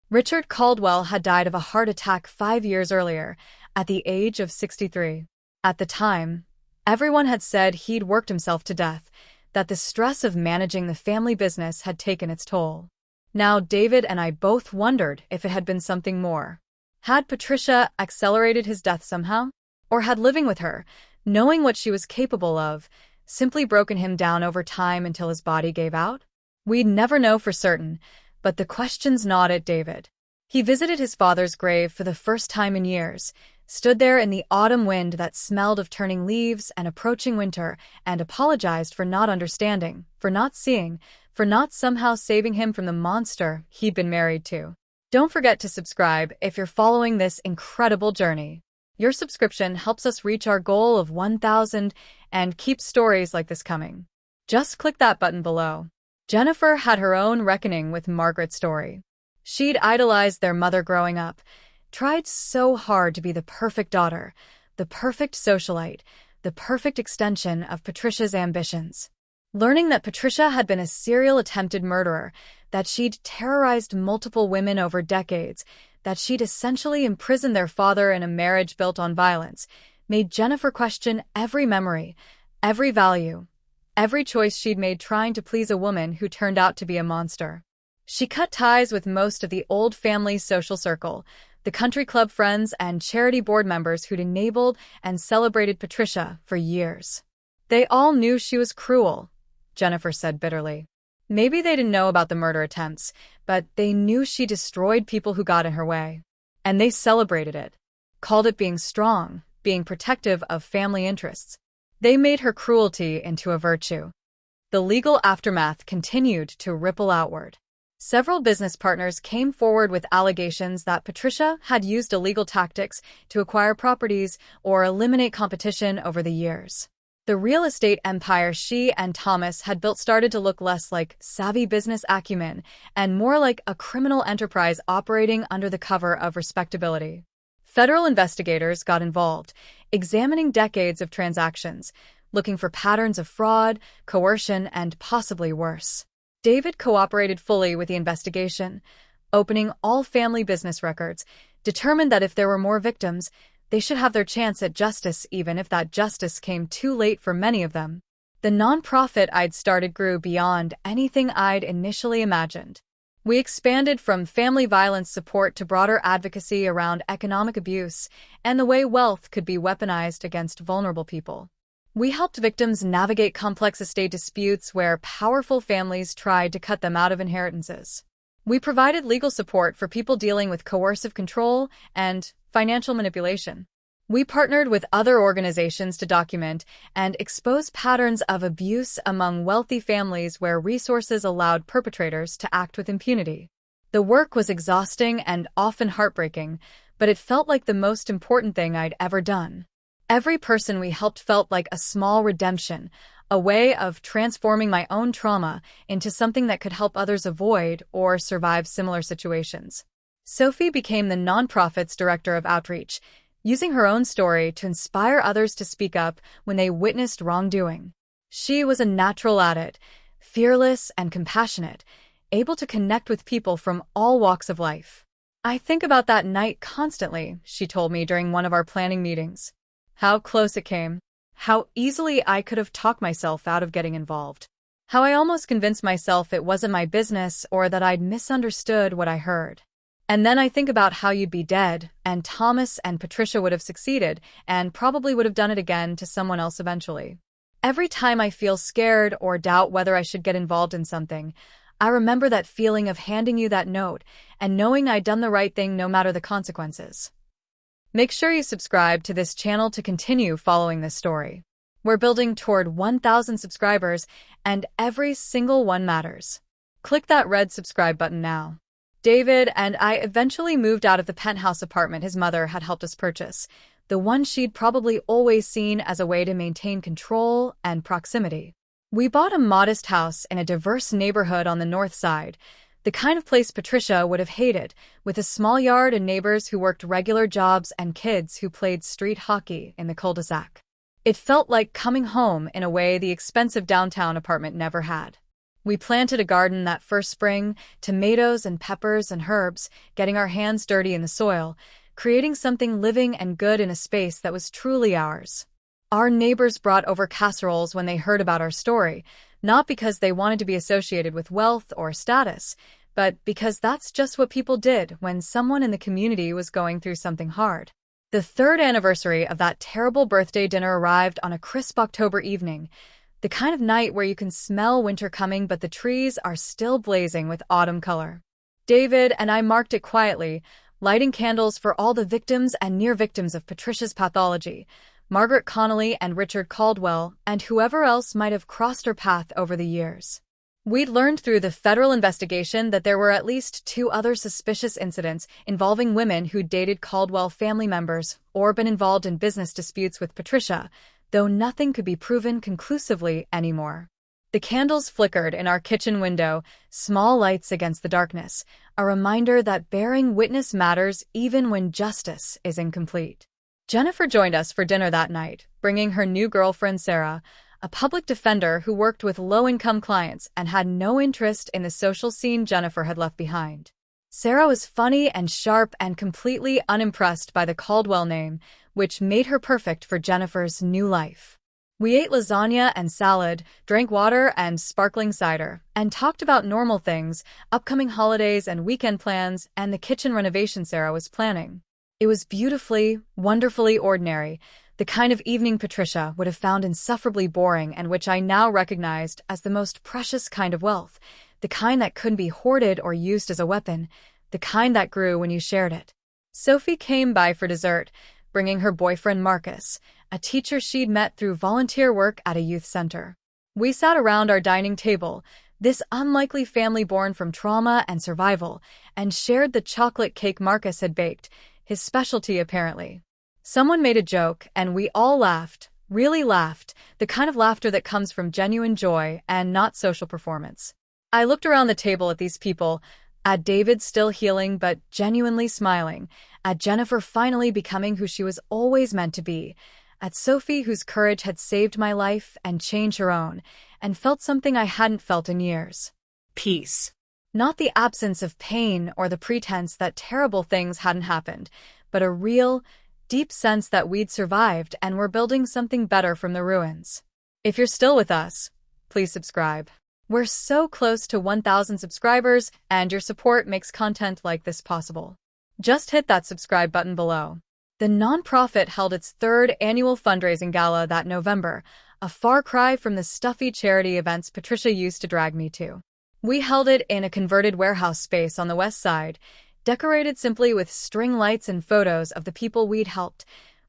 Richard Caldwell had died of a heart attack 5 years earlier, at the age of 63. At the time, everyone had said he'd worked himself to death, that the stress of managing the family business had taken its toll. Now David and I both wondered if it had been something more. Had Patricia accelerated his death somehow? Or had living with her, knowing what she was capable of, simply broken him down over time until his body gave out? We'd never know for certain, but the questions gnawed at David. He visited his father's grave for the first time in years, stood there in the autumn wind that smelled of turning leaves and approaching winter, and apologized for not understanding, for not seeing, for not somehow saving him from the monster he'd been married to. Don't forget to subscribe if you're following this incredible journey. Your subscription helps us reach our goal of 1,000 and keep stories like this coming. Just click that button below. Jennifer had her own reckoning with Margaret's story. She'd idolized their mother growing up, tried so hard to be the perfect daughter, the perfect socialite, the perfect extension of Patricia's ambitions. Learning that Patricia had been a serial attempted murderer, that she'd terrorized multiple women over decades, that she'd essentially imprisoned their father in a marriage built on violence, made Jennifer question every memory, every value, every choice she'd made trying to please a woman who turned out to be a monster. She cut ties with most of the old family's social circle, the country club friends and charity board members who'd enabled and celebrated Patricia for years. They all knew she was cruel, Jennifer said bitterly. Maybe they didn't know about the murder attempts, but they knew she destroyed people who got in her way. And they celebrated it, called it being strong, being protective of family interests. They made her cruelty into a virtue. The legal aftermath continued to ripple outward. Several business partners came forward with allegations that Patricia had used illegal tactics to acquire properties or eliminate competition over the years. The real estate empire she and Thomas had built started to look less like savvy business acumen and more like a criminal enterprise operating under the cover of respectability. Federal investigators got involved, examining decades of transactions, looking for patterns of fraud, coercion, and possibly worse. David cooperated fully with the investigation, opening all family business records, determined that if there were more victims, they should have their chance at justice even if that justice came too late for many of them. The nonprofit I'd started grew beyond anything I'd initially imagined. We expanded from family violence support to broader advocacy around economic abuse and the way wealth could be weaponized against vulnerable people. We helped victims navigate complex estate disputes where powerful families tried to cut them out of inheritances. We provided legal support for people dealing with coercive control and financial manipulation. We partnered with other organizations to document and expose patterns of abuse among wealthy families where resources allowed perpetrators to act with impunity. The work was exhausting and often heartbreaking, but it felt like the most important thing I'd ever done. Every person we helped felt like a small redemption, a way of transforming my own trauma into something that could help others avoid or survive similar situations. Sophie became the nonprofit's director of outreach, using her own story to inspire others to speak up when they witnessed wrongdoing. She was a natural at it, fearless and compassionate, able to connect with people from all walks of life. "I think about that night constantly," she told me during one of our planning meetings. How close it came. How easily I could have talked myself out of getting involved. How I almost convinced myself it wasn't my business or that I'd misunderstood what I heard. And then I think about how you'd be dead, and Thomas and Patricia would have succeeded, and probably would have done it again to someone else eventually. Every time I feel scared or doubt whether I should get involved in something, I remember that feeling of handing you that note and knowing I'd done the right thing no matter the consequences. Make sure you subscribe to this channel to continue following this story. We're building toward 1,000 subscribers, and every single one matters. Click that red subscribe button now. David and I eventually moved out of the penthouse apartment his mother had helped us purchase, the one she'd probably always seen as a way to maintain control and proximity. We bought a modest house in a diverse neighborhood on the north side, the kind of place Patricia would have hated, with a small yard and neighbors who worked regular jobs and kids who played street hockey in the cul-de-sac. It felt like coming home in a way the expensive downtown apartment never had. We planted a garden that first spring, tomatoes and peppers and herbs, getting our hands dirty in the soil, creating something living and good in a space that was truly ours. Our neighbors brought over casseroles when they heard about our story, not because they wanted to be associated with wealth or status, but because that's just what people did when someone in the community was going through something hard. The third anniversary of that terrible birthday dinner arrived on a crisp October evening, the kind of night where you can smell winter coming but the trees are still blazing with autumn color. David and I marked it quietly, lighting candles for all the victims and near victims of Patricia's pathology, Margaret Connolly and Richard Caldwell, and whoever else might have crossed her path over the years. We'd learned through the federal investigation that there were at least 2 other suspicious incidents involving women who'd dated Caldwell family members or been involved in business disputes with Patricia, though nothing could be proven conclusively anymore. The candles flickered in our kitchen window, small lights against the darkness, a reminder that bearing witness matters even when justice is incomplete. Jennifer joined us for dinner that night, bringing her new girlfriend Sarah, a public defender who worked with low-income clients and had no interest in the social scene Jennifer had left behind. Sarah was funny and sharp and completely unimpressed by the Caldwell name, which made her perfect for Jennifer's new life. We ate lasagna and salad, drank water and sparkling cider, and talked about normal things, upcoming holidays and weekend plans, and the kitchen renovation Sarah was planning. It was beautifully, wonderfully ordinary, the kind of evening Patricia would have found insufferably boring and which I now recognized as the most precious kind of wealth, the kind that couldn't be hoarded or used as a weapon, the kind that grew when you shared it. Sophie came by for dessert, bringing her boyfriend Marcus, a teacher she'd met through volunteer work at a youth center. We sat around our dining table, this unlikely family born from trauma and survival, and shared the chocolate cake Marcus had baked, his specialty apparently. Someone made a joke, and we all laughed, really laughed, the kind of laughter that comes from genuine joy and not social performance. I looked around the table at these people, at David still healing but genuinely smiling, at Jennifer finally becoming who she was always meant to be, at Sophie whose courage had saved my life and changed her own, and felt something I hadn't felt in years. Peace. Not the absence of pain or the pretense that terrible things hadn't happened, but a real, deep sense that we'd survived and were building something better from the ruins. If you're still with us, please subscribe. We're so close to 1,000 subscribers, and your support makes content like this possible. Just hit that subscribe button below. The nonprofit held its third annual fundraising gala that November, a far cry from the stuffy charity events Patricia used to drag me to. We held it in a converted warehouse space on the west side, decorated simply with string lights and photos of the people we'd helped,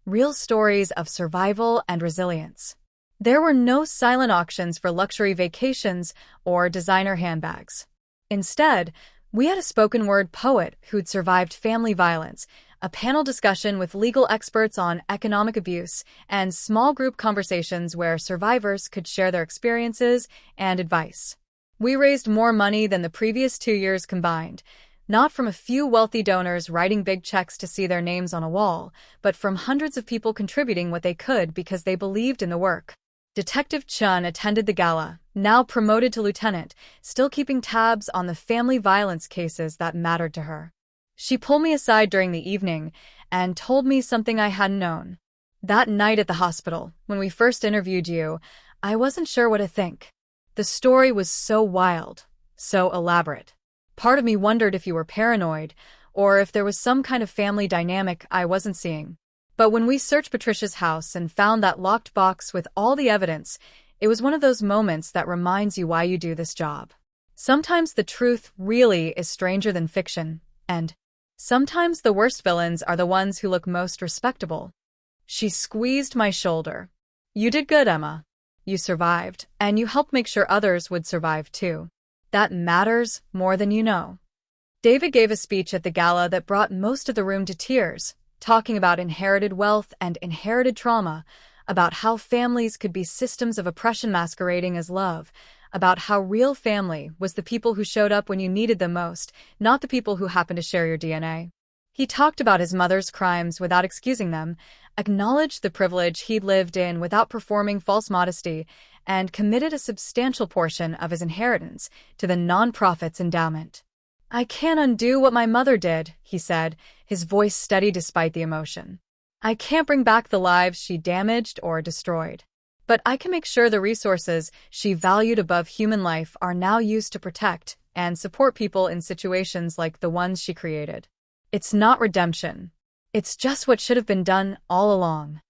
real stories of survival and resilience. There were no silent auctions for luxury vacations or designer handbags. Instead, we had a spoken-word poet who'd survived family violence, a panel discussion with legal experts on economic abuse, and small group conversations where survivors could share their experiences and advice. We raised more money than the previous 2 years combined, not from a few wealthy donors writing big checks to see their names on a wall, but from hundreds of people contributing what they could because they believed in the work. Detective Chun attended the gala, now promoted to lieutenant, still keeping tabs on the family violence cases that mattered to her. She pulled me aside during the evening and told me something I hadn't known. That night at the hospital, when we first interviewed you, I wasn't sure what to think. The story was so wild, so elaborate. Part of me wondered if you were paranoid, or if there was some kind of family dynamic I wasn't seeing. But when we searched Patricia's house and found that locked box with all the evidence, it was one of those moments that reminds you why you do this job. Sometimes the truth really is stranger than fiction, and sometimes the worst villains are the ones who look most respectable. She squeezed my shoulder. You did good, Emma. You survived, and you helped make sure others would survive too. That matters more than you know. David gave a speech at the gala that brought most of the room to tears, talking about inherited wealth and inherited trauma, about how families could be systems of oppression masquerading as love, about how real family was the people who showed up when you needed them most, not the people who happened to share your DNA. He talked about his mother's crimes without excusing them, acknowledged the privilege he'd lived in without performing false modesty, and committed a substantial portion of his inheritance to the nonprofit's endowment. I can't undo what my mother did, he said, his voice steady despite the emotion. I can't bring back the lives she damaged or destroyed. But I can make sure the resources she valued above human life are now used to protect and support people in situations like the ones she created. It's not redemption. It's just what should have been done all along.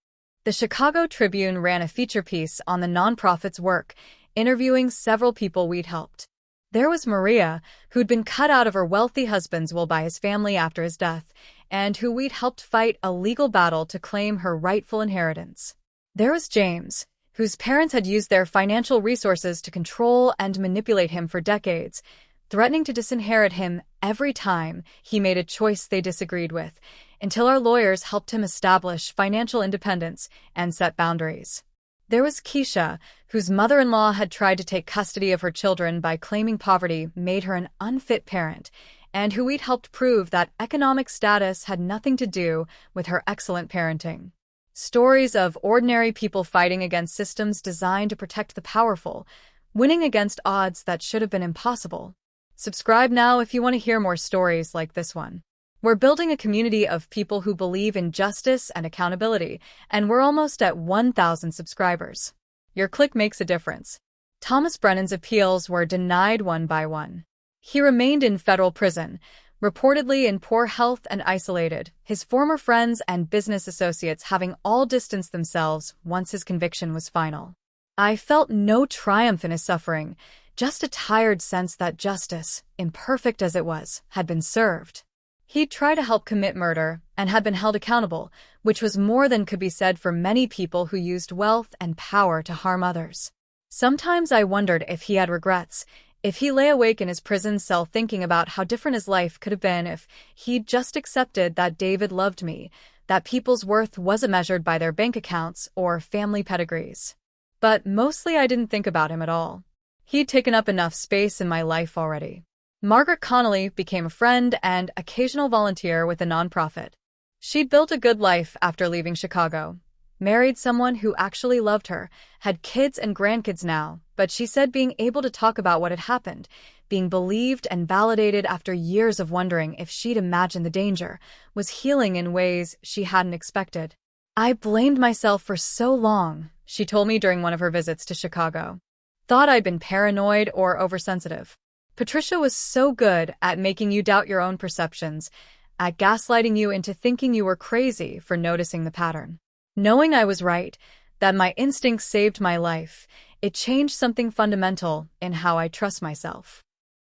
The Chicago Tribune ran a feature piece on the nonprofit's work, interviewing several people we'd helped. There was Maria, who'd been cut out of her wealthy husband's will by his family after his death, and who we'd helped fight a legal battle to claim her rightful inheritance. There was James, whose parents had used their financial resources to control and manipulate him for decades, threatening to disinherit him every time he made a choice they disagreed with, until our lawyers helped him establish financial independence and set boundaries. There was Keisha, whose mother-in-law had tried to take custody of her children by claiming poverty made her an unfit parent, and who we'd helped prove that economic status had nothing to do with her excellent parenting. Stories of ordinary people fighting against systems designed to protect the powerful, winning against odds that should have been impossible. Subscribe now if you want to hear more stories like this one. We're building a community of people who believe in justice and accountability, and we're almost at 1,000 subscribers. Your click makes a difference. Thomas Brennan's appeals were denied one by one. He remained in federal prison, reportedly in poor health and isolated, his former friends and business associates having all distanced themselves once his conviction was final. I felt no triumph in his suffering, just a tired sense that justice, imperfect as it was, had been served. He'd tried to help commit murder and had been held accountable, which was more than could be said for many people who used wealth and power to harm others. Sometimes I wondered if he had regrets, if he lay awake in his prison cell thinking about how different his life could have been if he'd just accepted that David loved me, that people's worth wasn't measured by their bank accounts or family pedigrees. But mostly I didn't think about him at all. He'd taken up enough space in my life already. Margaret Connolly became a friend and occasional volunteer with a nonprofit. She'd built a good life after leaving Chicago, married someone who actually loved her, had kids and grandkids now, but she said being able to talk about what had happened, being believed and validated after years of wondering if she'd imagined the danger, was healing in ways she hadn't expected. I blamed myself for so long, she told me during one of her visits to Chicago. Thought I'd been paranoid or oversensitive. Patricia was so good at making you doubt your own perceptions, at gaslighting you into thinking you were crazy for noticing the pattern. Knowing I was right, that my instincts saved my life, it changed something fundamental in how I trust myself.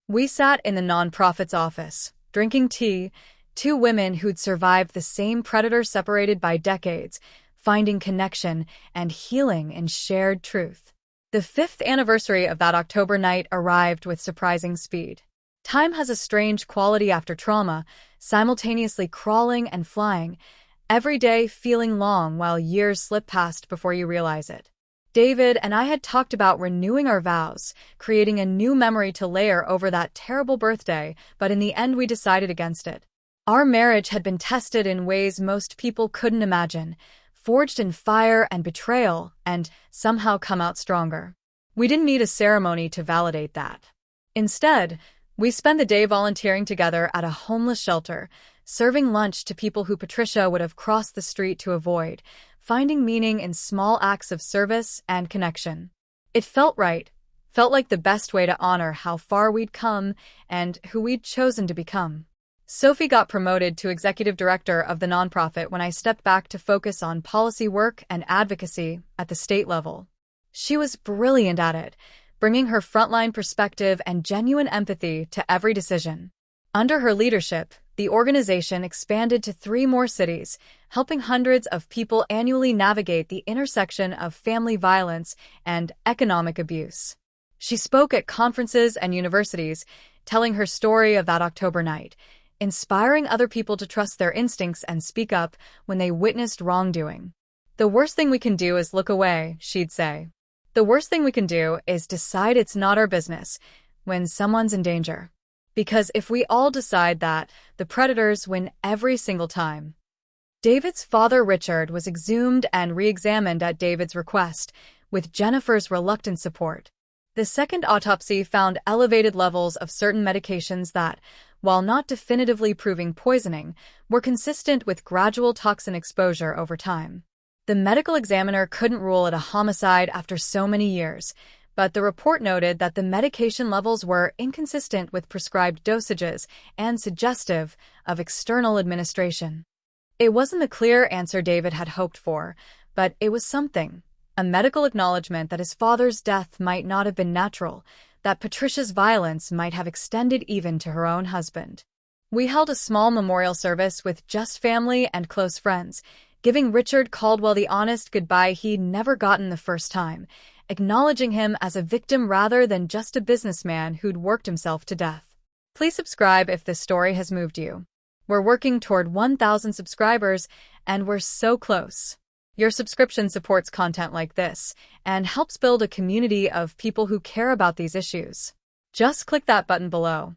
We sat in the nonprofit's office, drinking tea, two women who'd survived the same predator separated by decades, finding connection and healing in shared truth. The 5th anniversary of that October night arrived with surprising speed. Time has a strange quality after trauma, simultaneously crawling and flying, every day feeling long while years slip past before you realize it. David and I had talked about renewing our vows, creating a new memory to layer over that terrible birthday, but in the end we decided against it. Our marriage had been tested in ways most people couldn't imagine, forged in fire and betrayal, and somehow come out stronger. We didn't need a ceremony to validate that. Instead, we spent the day volunteering together at a homeless shelter, serving lunch to people who Patricia would have crossed the street to avoid, finding meaning in small acts of service and connection. It felt right, felt like the best way to honor how far we'd come and who we'd chosen to become. Sophie got promoted to executive director of the nonprofit when I stepped back to focus on policy work and advocacy at the state level. She was brilliant at it, bringing her frontline perspective and genuine empathy to every decision. Under her leadership, the organization expanded to 3 more cities, helping hundreds of people annually navigate the intersection of family violence and economic abuse. She spoke at conferences and universities, telling her story of that October night, inspiring other people to trust their instincts and speak up when they witnessed wrongdoing. The worst thing we can do is look away, she'd say. The worst thing we can do is decide it's not our business when someone's in danger. Because if we all decide that, the predators win every single time. David's father, Richard, was exhumed and re-examined at David's request, with Jennifer's reluctant support. The second autopsy found elevated levels of certain medications that, while not definitively proving poisoning, were consistent with gradual toxin exposure over time. The medical examiner couldn't rule it a homicide after so many years, but the report noted that the medication levels were inconsistent with prescribed dosages and suggestive of external administration. It wasn't the clear answer David had hoped for, but it was something, a medical acknowledgement that his father's death might not have been natural, that Patricia's violence might have extended even to her own husband. We held a small memorial service with just family and close friends, giving Richard Caldwell the honest goodbye he'd never gotten the first time, acknowledging him as a victim rather than just a businessman who'd worked himself to death. Please subscribe if this story has moved you. We're working toward 1,000 subscribers, and we're so close. Your subscription supports content like this and helps build a community of people who care about these issues. Just click that button below.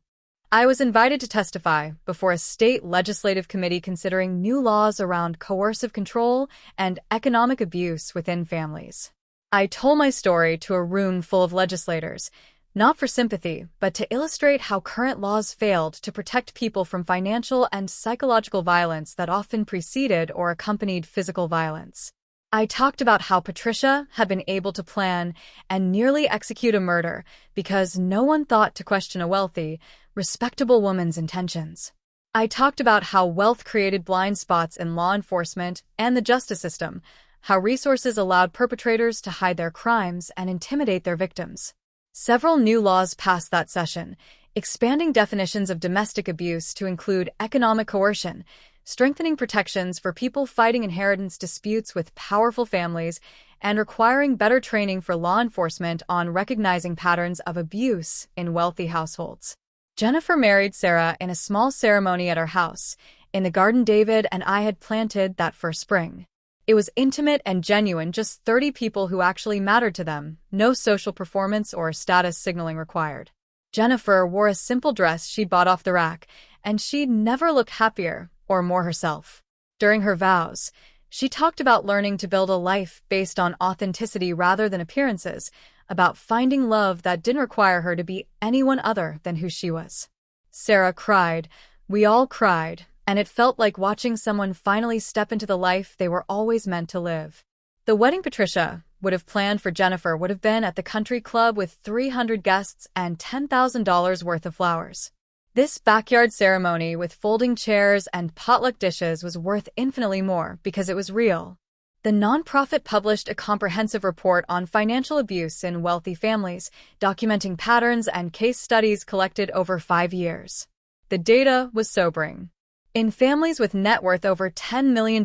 I was invited to testify before a state legislative committee considering new laws around coercive control and economic abuse within families. I told my story to a room full of legislators, not for sympathy, but to illustrate how current laws failed to protect people from financial and psychological violence that often preceded or accompanied physical violence. I talked about how Patricia had been able to plan and nearly execute a murder because no one thought to question a wealthy, respectable woman's intentions. I talked about how wealth created blind spots in law enforcement and the justice system, how resources allowed perpetrators to hide their crimes and intimidate their victims. Several new laws passed that session, expanding definitions of domestic abuse to include economic coercion, strengthening protections for people fighting inheritance disputes with powerful families, and requiring better training for law enforcement on recognizing patterns of abuse in wealthy households. Jennifer married Sarah in a small ceremony at our house, in the garden David and I had planted that first spring. It was intimate and genuine, just 30 people who actually mattered to them, no social performance or status signaling required. Jennifer wore a simple dress she'd bought off the rack, and she'd never looked happier or more herself. During her vows, she talked about learning to build a life based on authenticity rather than appearances, about finding love that didn't require her to be anyone other than who she was. Sarah cried. We all cried, and it felt like watching someone finally step into the life they were always meant to live. The wedding Patricia would have planned for Jennifer would have been at the country club with 300 guests and $10,000 worth of flowers. This backyard ceremony with folding chairs and potluck dishes was worth infinitely more because it was real. The nonprofit published a comprehensive report on financial abuse in wealthy families, documenting patterns and case studies collected over 5 years. The data was sobering. In families with net worth over $10 million,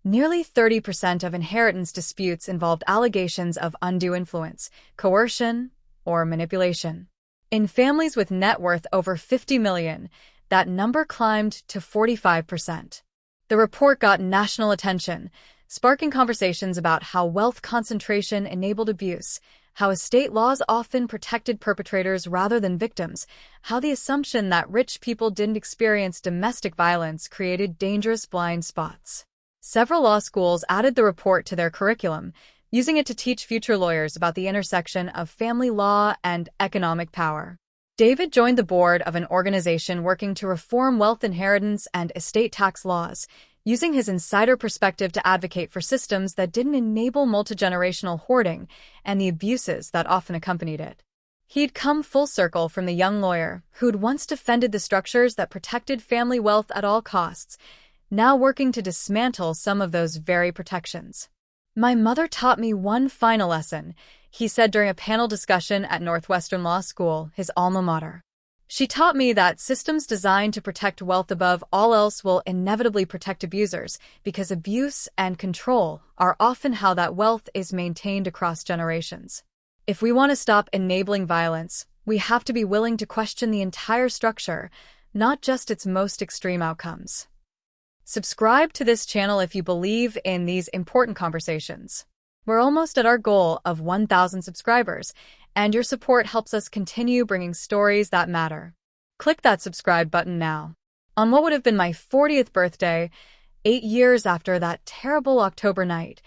nearly 30% of inheritance disputes involved allegations of undue influence, coercion, or manipulation. In families with net worth over $50 million, that number climbed to 45%. The report got national attention, sparking conversations about how wealth concentration enabled abuse, how estate laws often protected perpetrators rather than victims, how the assumption that rich people didn't experience domestic violence created dangerous blind spots. Several law schools added the report to their curriculum, using it to teach future lawyers about the intersection of family law and economic power. David joined the board of an organization working to reform wealth inheritance and estate tax laws, using his insider perspective to advocate for systems that didn't enable multi-generational hoarding and the abuses that often accompanied it. He'd come full circle from the young lawyer who'd once defended the structures that protected family wealth at all costs, now working to dismantle some of those very protections. My mother taught me one final lesson, he said during a panel discussion at Northwestern Law School, his alma mater. She taught me that systems designed to protect wealth above all else will inevitably protect abusers, because abuse and control are often how that wealth is maintained across generations. If we want to stop enabling violence, we have to be willing to question the entire structure, not just its most extreme outcomes. Subscribe to this channel if you believe in these important conversations. We're almost at our goal of 1,000 subscribers, and your support helps us continue bringing stories that matter. Click that subscribe button now. On what would have been my 40th birthday, 8 years after that terrible October night,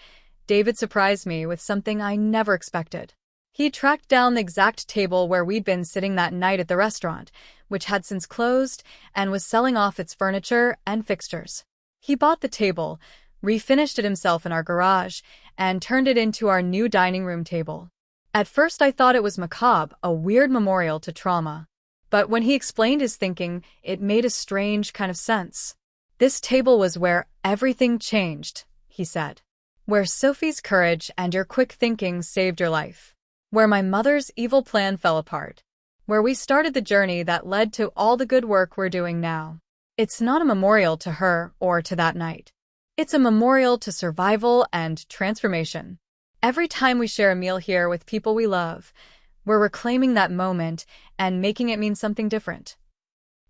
David surprised me with something I never expected. He tracked down the exact table where we'd been sitting that night at the restaurant, which had since closed and was selling off its furniture and fixtures. He bought the table, refinished it himself in our garage, and turned it into our new dining room table. At first I thought it was macabre, a weird memorial to trauma. But when he explained his thinking, it made a strange kind of sense. This table was where everything changed, he said. Where Sophie's courage and your quick thinking saved your life. Where my mother's evil plan fell apart. Where we started the journey that led to all the good work we're doing now. It's not a memorial to her or to that night. It's a memorial to survival and transformation. Every time we share a meal here with people we love, we're reclaiming that moment and making it mean something different.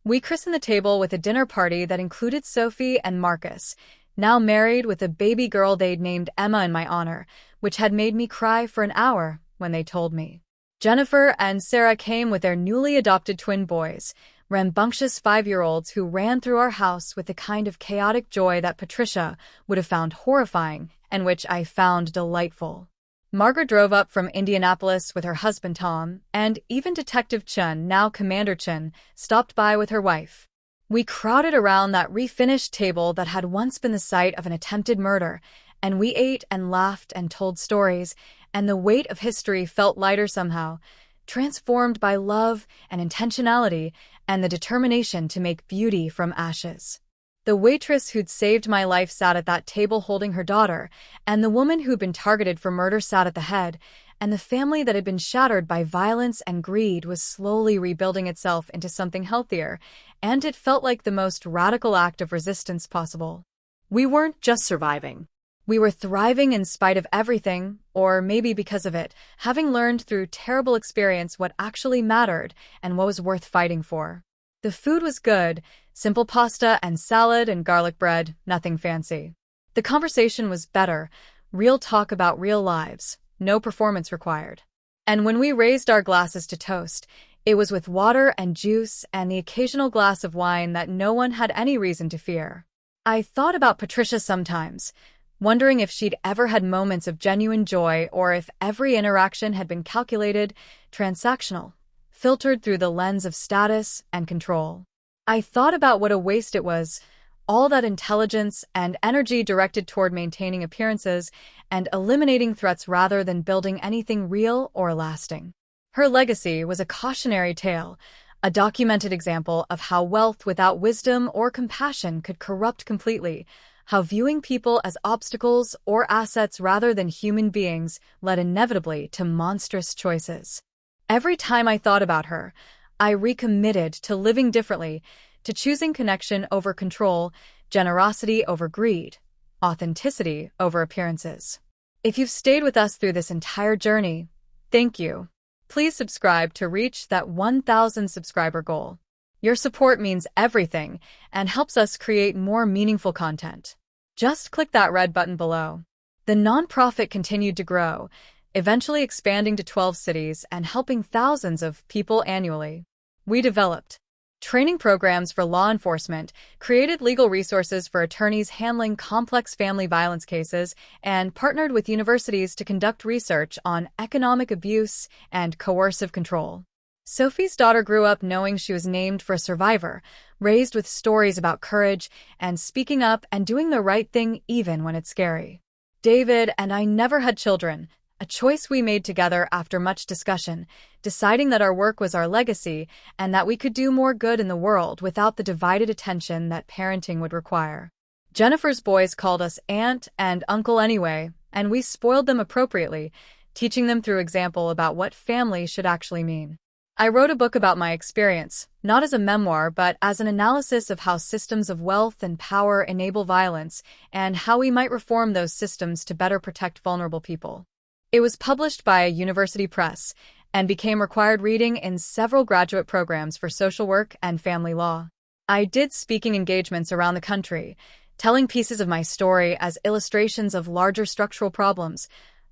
We christened the table with a dinner party that included Sophie and Marcus, now married with a baby girl they'd named Emma in my honor, which had made me cry for an hour when they told me. Jennifer and Sarah came with their newly adopted twin boys, rambunctious 5-year-olds who ran through our house with the kind of chaotic joy that Patricia would have found horrifying and which I found delightful. Margaret drove up from Indianapolis with her husband Tom, and even Detective Chen, now Commander Chen, stopped by with her wife. We crowded around that refinished table that had once been the site of an attempted murder, and we ate and laughed and told stories, and the weight of history felt lighter somehow, transformed by love and intentionality and the determination to make beauty from ashes. The waitress who'd saved my life sat at that table holding her daughter, and the woman who'd been targeted for murder sat at the head, and the family that had been shattered by violence and greed was slowly rebuilding itself into something healthier, and it felt like the most radical act of resistance possible. We weren't just surviving. We were thriving in spite of everything, or maybe because of it, having learned through terrible experience what actually mattered and what was worth fighting for. The food was good, simple pasta and salad and garlic bread, nothing fancy. The conversation was better, real talk about real lives, no performance required. And when we raised our glasses to toast, it was with water and juice and the occasional glass of wine that no one had any reason to fear. I thought about Patricia sometimes, wondering if she'd ever had moments of genuine joy or if every interaction had been calculated, transactional, filtered through the lens of status and control. I thought about what a waste it was, all that intelligence and energy directed toward maintaining appearances and eliminating threats rather than building anything real or lasting. Her legacy was a cautionary tale, a documented example of how wealth without wisdom or compassion could corrupt completely, how viewing people as obstacles or assets rather than human beings led inevitably to monstrous choices. Every time I thought about her, I recommitted to living differently, to choosing connection over control, generosity over greed, authenticity over appearances. If you've stayed with us through this entire journey, thank you. Please subscribe to reach that 1,000 subscriber goal. Your support means everything and helps us create more meaningful content. Just click that red button below. The nonprofit continued to grow, eventually expanding to 12 cities and helping thousands of people annually. We developed training programs for law enforcement, created legal resources for attorneys handling complex family violence cases, and partnered with universities to conduct research on economic abuse and coercive control. Sophie's daughter grew up knowing she was named for a survivor, raised with stories about courage and speaking up and doing the right thing even when it's scary. David and I never had children, a choice we made together after much discussion, deciding that our work was our legacy and that we could do more good in the world without the divided attention that parenting would require. Jennifer's boys called us aunt and uncle anyway, and we spoiled them appropriately, teaching them through example about what family should actually mean. I wrote a book about my experience, not as a memoir but as an analysis of how systems of wealth and power enable violence and how we might reform those systems to better protect vulnerable people. It was published by a university press and became required reading in several graduate programs for social work and family law. I did speaking engagements around the country, telling pieces of my story as illustrations of larger structural problems,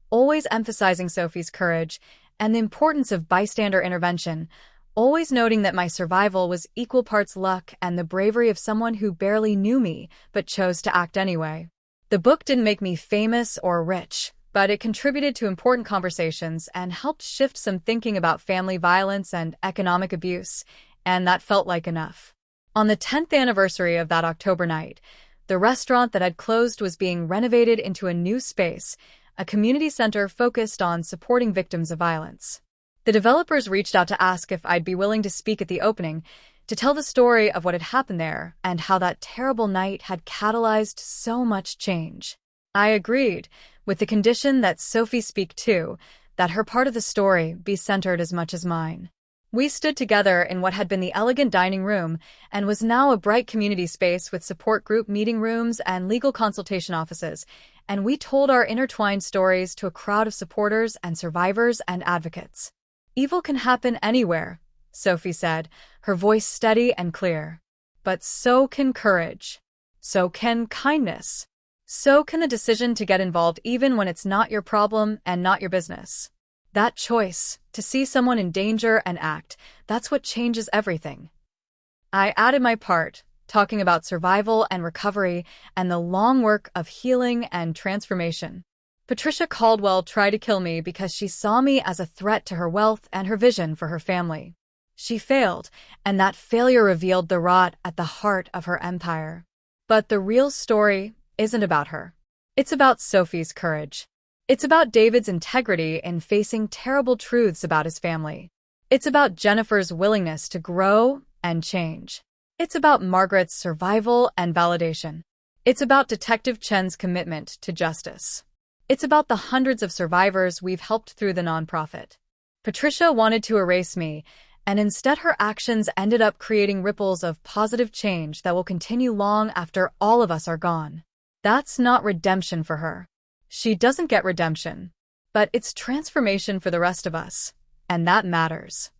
always emphasizing Sophie's courage and the importance of bystander intervention, always noting that my survival was equal parts luck and the bravery of someone who barely knew me but chose to act anyway. The book didn't make me famous or rich, but it contributed to important conversations and helped shift some thinking about family violence and economic abuse, and that felt like enough. On the 10th anniversary of that October night, the restaurant that had closed was being renovated into a new space, a community center focused on supporting victims of violence. The developers reached out to ask if I'd be willing to speak at the opening, to tell the story of what had happened there and how that terrible night had catalyzed so much change. I agreed, with the condition that Sophie speak too, that her part of the story be centered as much as mine. We stood together in what had been the elegant dining room and was now a bright community space with support group meeting rooms and legal consultation offices, and we told our intertwined stories to a crowd of supporters and survivors and advocates. Evil can happen anywhere, Sophie said, her voice steady and clear. But so can courage. So can kindness. So can the decision to get involved even when it's not your problem and not your business. That choice, to see someone in danger and act, that's what changes everything. I added my part, talking about survival and recovery and the long work of healing and transformation. Patricia Caldwell tried to kill me because she saw me as a threat to her wealth and her vision for her family. She failed, and that failure revealed the rot at the heart of her empire. But the real story isn't about her. It's about Sophie's courage. It's about David's integrity in facing terrible truths about his family. It's about Jennifer's willingness to grow and change. It's about Margaret's survival and validation. It's about Detective Chen's commitment to justice. It's about the hundreds of survivors we've helped through the nonprofit. Patricia wanted to erase me, and instead her actions ended up creating ripples of positive change that will continue long after all of us are gone. That's not redemption for her. She doesn't get redemption, but it's transformation for the rest of us, and that matters.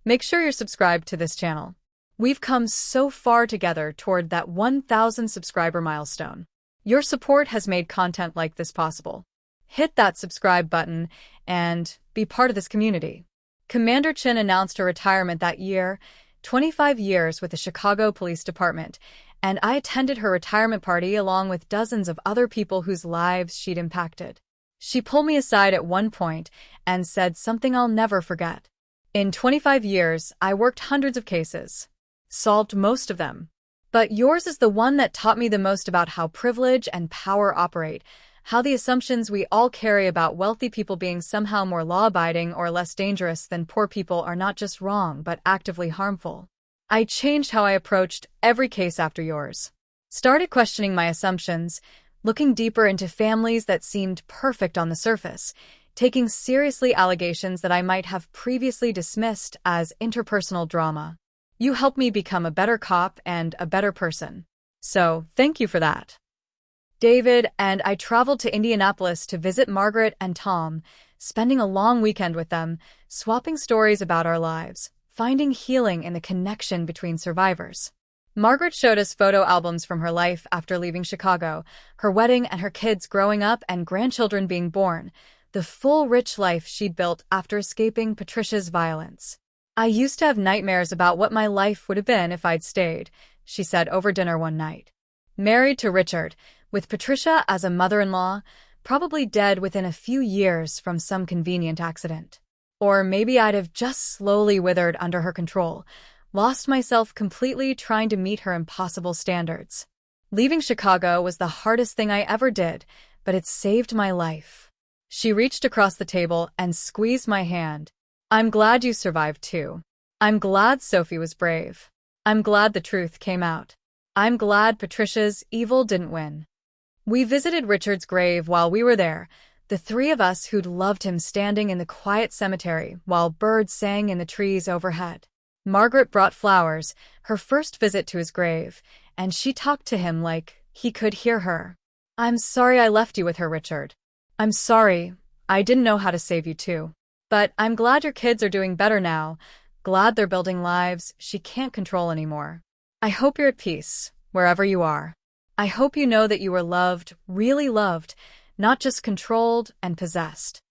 Make sure you're subscribed to this channel. We've come so far together toward that 1,000 subscriber milestone. Your support has made content like this possible. Hit that subscribe button and be part of this community. Commander Chen announced her retirement that year, 25 years with the Chicago Police Department, and I attended her retirement party along with dozens of other people whose lives she'd impacted. She pulled me aside at one point and said something I'll never forget. In 25 years, I worked hundreds of cases. Solved most of them. But yours is the one that taught me the most about how privilege and power operate, how the assumptions we all carry about wealthy people being somehow more law-abiding or less dangerous than poor people are not just wrong but actively harmful. I changed how I approached every case after yours. Started questioning my assumptions, looking deeper into families that seemed perfect on the surface, taking seriously allegations that I might have previously dismissed as interpersonal drama. You helped me become a better cop and a better person. So, thank you for that. David and I traveled to Indianapolis to visit Margaret and Tom, spending a long weekend with them, swapping stories about our lives, finding healing in the connection between survivors. Margaret showed us photo albums from her life after leaving Chicago, her wedding and her kids growing up and grandchildren being born, the full rich life she'd built after escaping Patricia's violence. I used to have nightmares about what my life would have been if I'd stayed, she said over dinner one night. Married to Richard, with Patricia as a mother-in-law, probably dead within a few years from some convenient accident. Or maybe I'd have just slowly withered under her control, lost myself completely trying to meet her impossible standards. Leaving Chicago was the hardest thing I ever did, but it saved my life. She reached across the table and squeezed my hand. I'm glad you survived too. I'm glad Sophie was brave. I'm glad the truth came out. I'm glad Patricia's evil didn't win. We visited Richard's grave while we were there, the three of us who'd loved him standing in the quiet cemetery while birds sang in the trees overhead. Margaret brought flowers, her first visit to his grave, and she talked to him like he could hear her. I'm sorry I left you with her, Richard. I'm sorry. I didn't know how to save you too. But I'm glad your kids are doing better now, glad they're building lives she can't control anymore. I hope you're at peace, wherever you are. I hope you know that you were loved, really loved, not just controlled and possessed.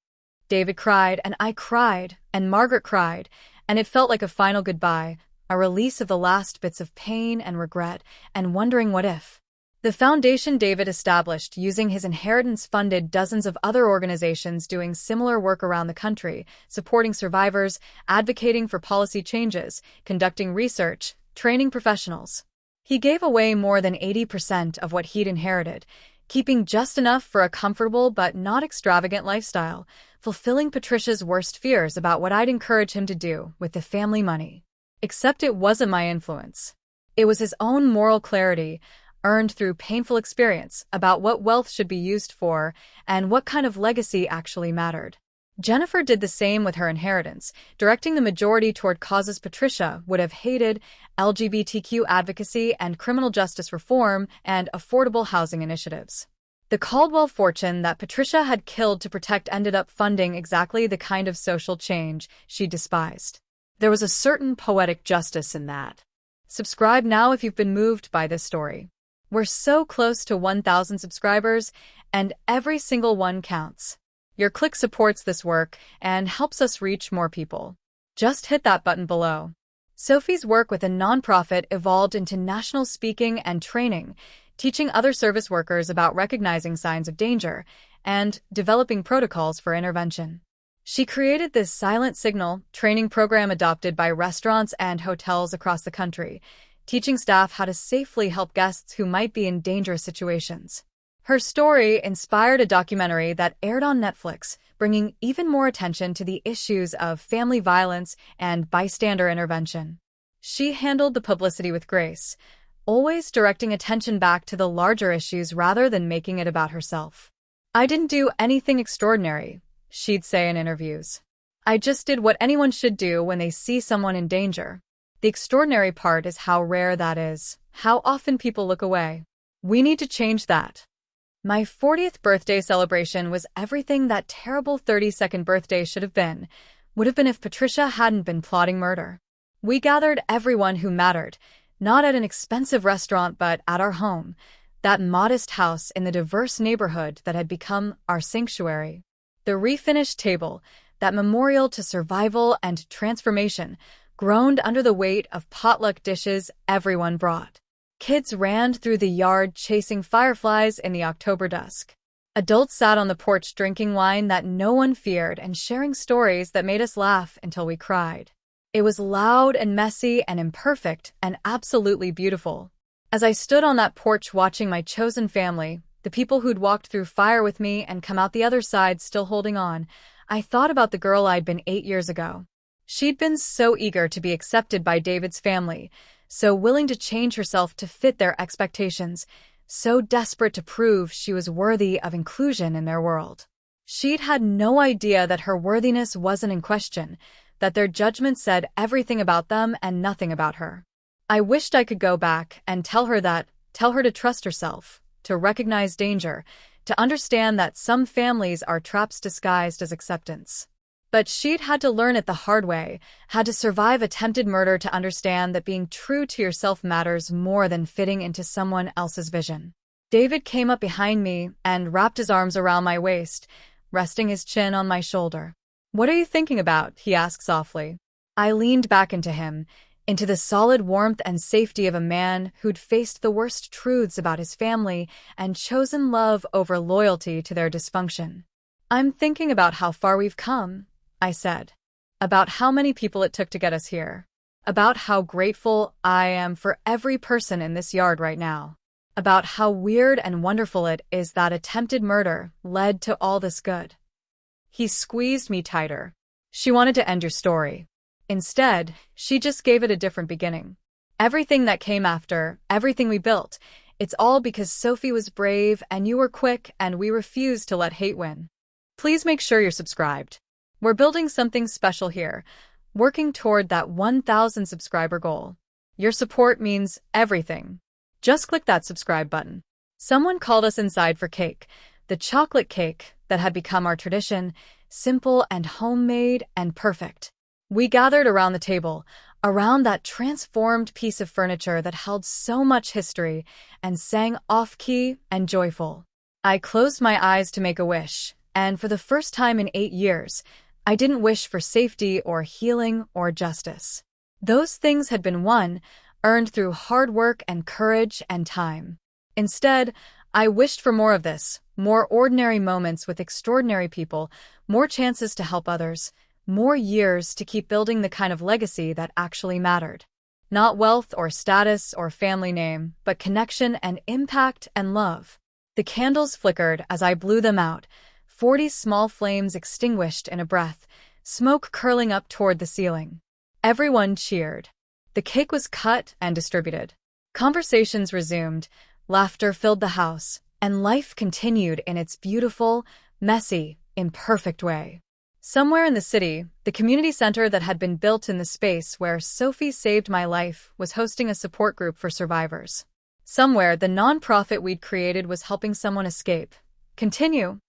David cried, and I cried, and Margaret cried, and it felt like a final goodbye, a release of the last bits of pain and regret, and wondering what if. The foundation David established using his inheritance funded dozens of other organizations doing similar work around the country, supporting survivors, advocating for policy changes, conducting research, training professionals. He gave away more than 80% of what he'd inherited, keeping just enough for a comfortable but not extravagant lifestyle, fulfilling Patricia's worst fears about what I'd encourage him to do with the family money. Except it wasn't my influence. It was his own moral clarity, earned through painful experience about what wealth should be used for and what kind of legacy actually mattered. Jennifer did the same with her inheritance, directing the majority toward causes Patricia would have hated: LGBTQ advocacy and criminal justice reform and affordable housing initiatives. The Caldwell fortune that Patricia had killed to protect ended up funding exactly the kind of social change she despised. There was a certain poetic justice in that. Subscribe now if you've been moved by this story. We're so close to 1,000 subscribers, and every single one counts. Your click supports this work and helps us reach more people. Just hit that button below. Sophie's work with a nonprofit evolved into national speaking and training, teaching other service workers about recognizing signs of danger and developing protocols for intervention. She created this silent signal training program adopted by restaurants and hotels across the country, teaching staff how to safely help guests who might be in dangerous situations. Her story inspired a documentary that aired on Netflix, bringing even more attention to the issues of family violence and bystander intervention. She handled the publicity with grace, always directing attention back to the larger issues rather than making it about herself. "I didn't do anything extraordinary," she'd say in interviews. "I just did what anyone should do when they see someone in danger. The extraordinary part is how rare that is, how often people look away. We need to change that." My 40th birthday celebration was everything that terrible 32nd birthday should have been, would have been if Patricia hadn't been plotting murder. We gathered everyone who mattered, not at an expensive restaurant but at our home, that modest house in the diverse neighborhood that had become our sanctuary. The refinished table, that memorial to survival and transformation, groaned under the weight of potluck dishes everyone brought. Kids ran through the yard chasing fireflies in the October dusk. Adults sat on the porch drinking wine that no one feared and sharing stories that made us laugh until we cried. It was loud and messy and imperfect and absolutely beautiful. As I stood on that porch watching my chosen family, the people who'd walked through fire with me and come out the other side still holding on, I thought about the girl I'd been 8 years ago. She'd been so eager to be accepted by David's family, so willing to change herself to fit their expectations, so desperate to prove she was worthy of inclusion in their world. She'd had no idea that her worthiness wasn't in question, that their judgment said everything about them and nothing about her. I wished I could go back and tell her to trust herself, to recognize danger, to understand that some families are traps disguised as acceptance. But she'd had to learn it the hard way, had to survive attempted murder to understand that being true to yourself matters more than fitting into someone else's vision. David came up behind me and wrapped his arms around my waist, resting his chin on my shoulder. "What are you thinking about?" he asked softly. I leaned back into him, into the solid warmth and safety of a man who'd faced the worst truths about his family and chosen love over loyalty to their dysfunction. "I'm thinking about how far we've come," I said. "About how many people it took to get us here. About how grateful I am for every person in this yard right now. About how weird and wonderful it is that attempted murder led to all this good." He squeezed me tighter. "She wanted to end your story. Instead, she just gave it a different beginning. Everything that came after, everything we built, it's all because Sophie was brave and you were quick and we refused to let hate win." Please make sure you're subscribed. We're building something special here, working toward that 1,000 subscriber goal. Your support means everything. Just click that subscribe button. Someone called us inside for cake, the chocolate cake that had become our tradition, simple and homemade and perfect. We gathered around the table, around that transformed piece of furniture that held so much history, and sang off-key and joyful. I closed my eyes to make a wish, and for the first time in 8 years, I didn't wish for safety or healing or justice. Those things had been won, earned through hard work and courage and time. Instead, I wished for more of this, more ordinary moments with extraordinary people, more chances to help others, more years to keep building the kind of legacy that actually mattered. Not wealth or status or family name, but connection and impact and love. The candles flickered as I blew them out, 40 small flames extinguished in a breath, smoke curling up toward the ceiling. Everyone cheered. The cake was cut and distributed. Conversations resumed, laughter filled the house, and life continued in its beautiful, messy, imperfect way. Somewhere in the city, the community center that had been built in the space where Sophie saved my life was hosting a support group for survivors. Somewhere, the nonprofit we'd created was helping someone escape. Continue.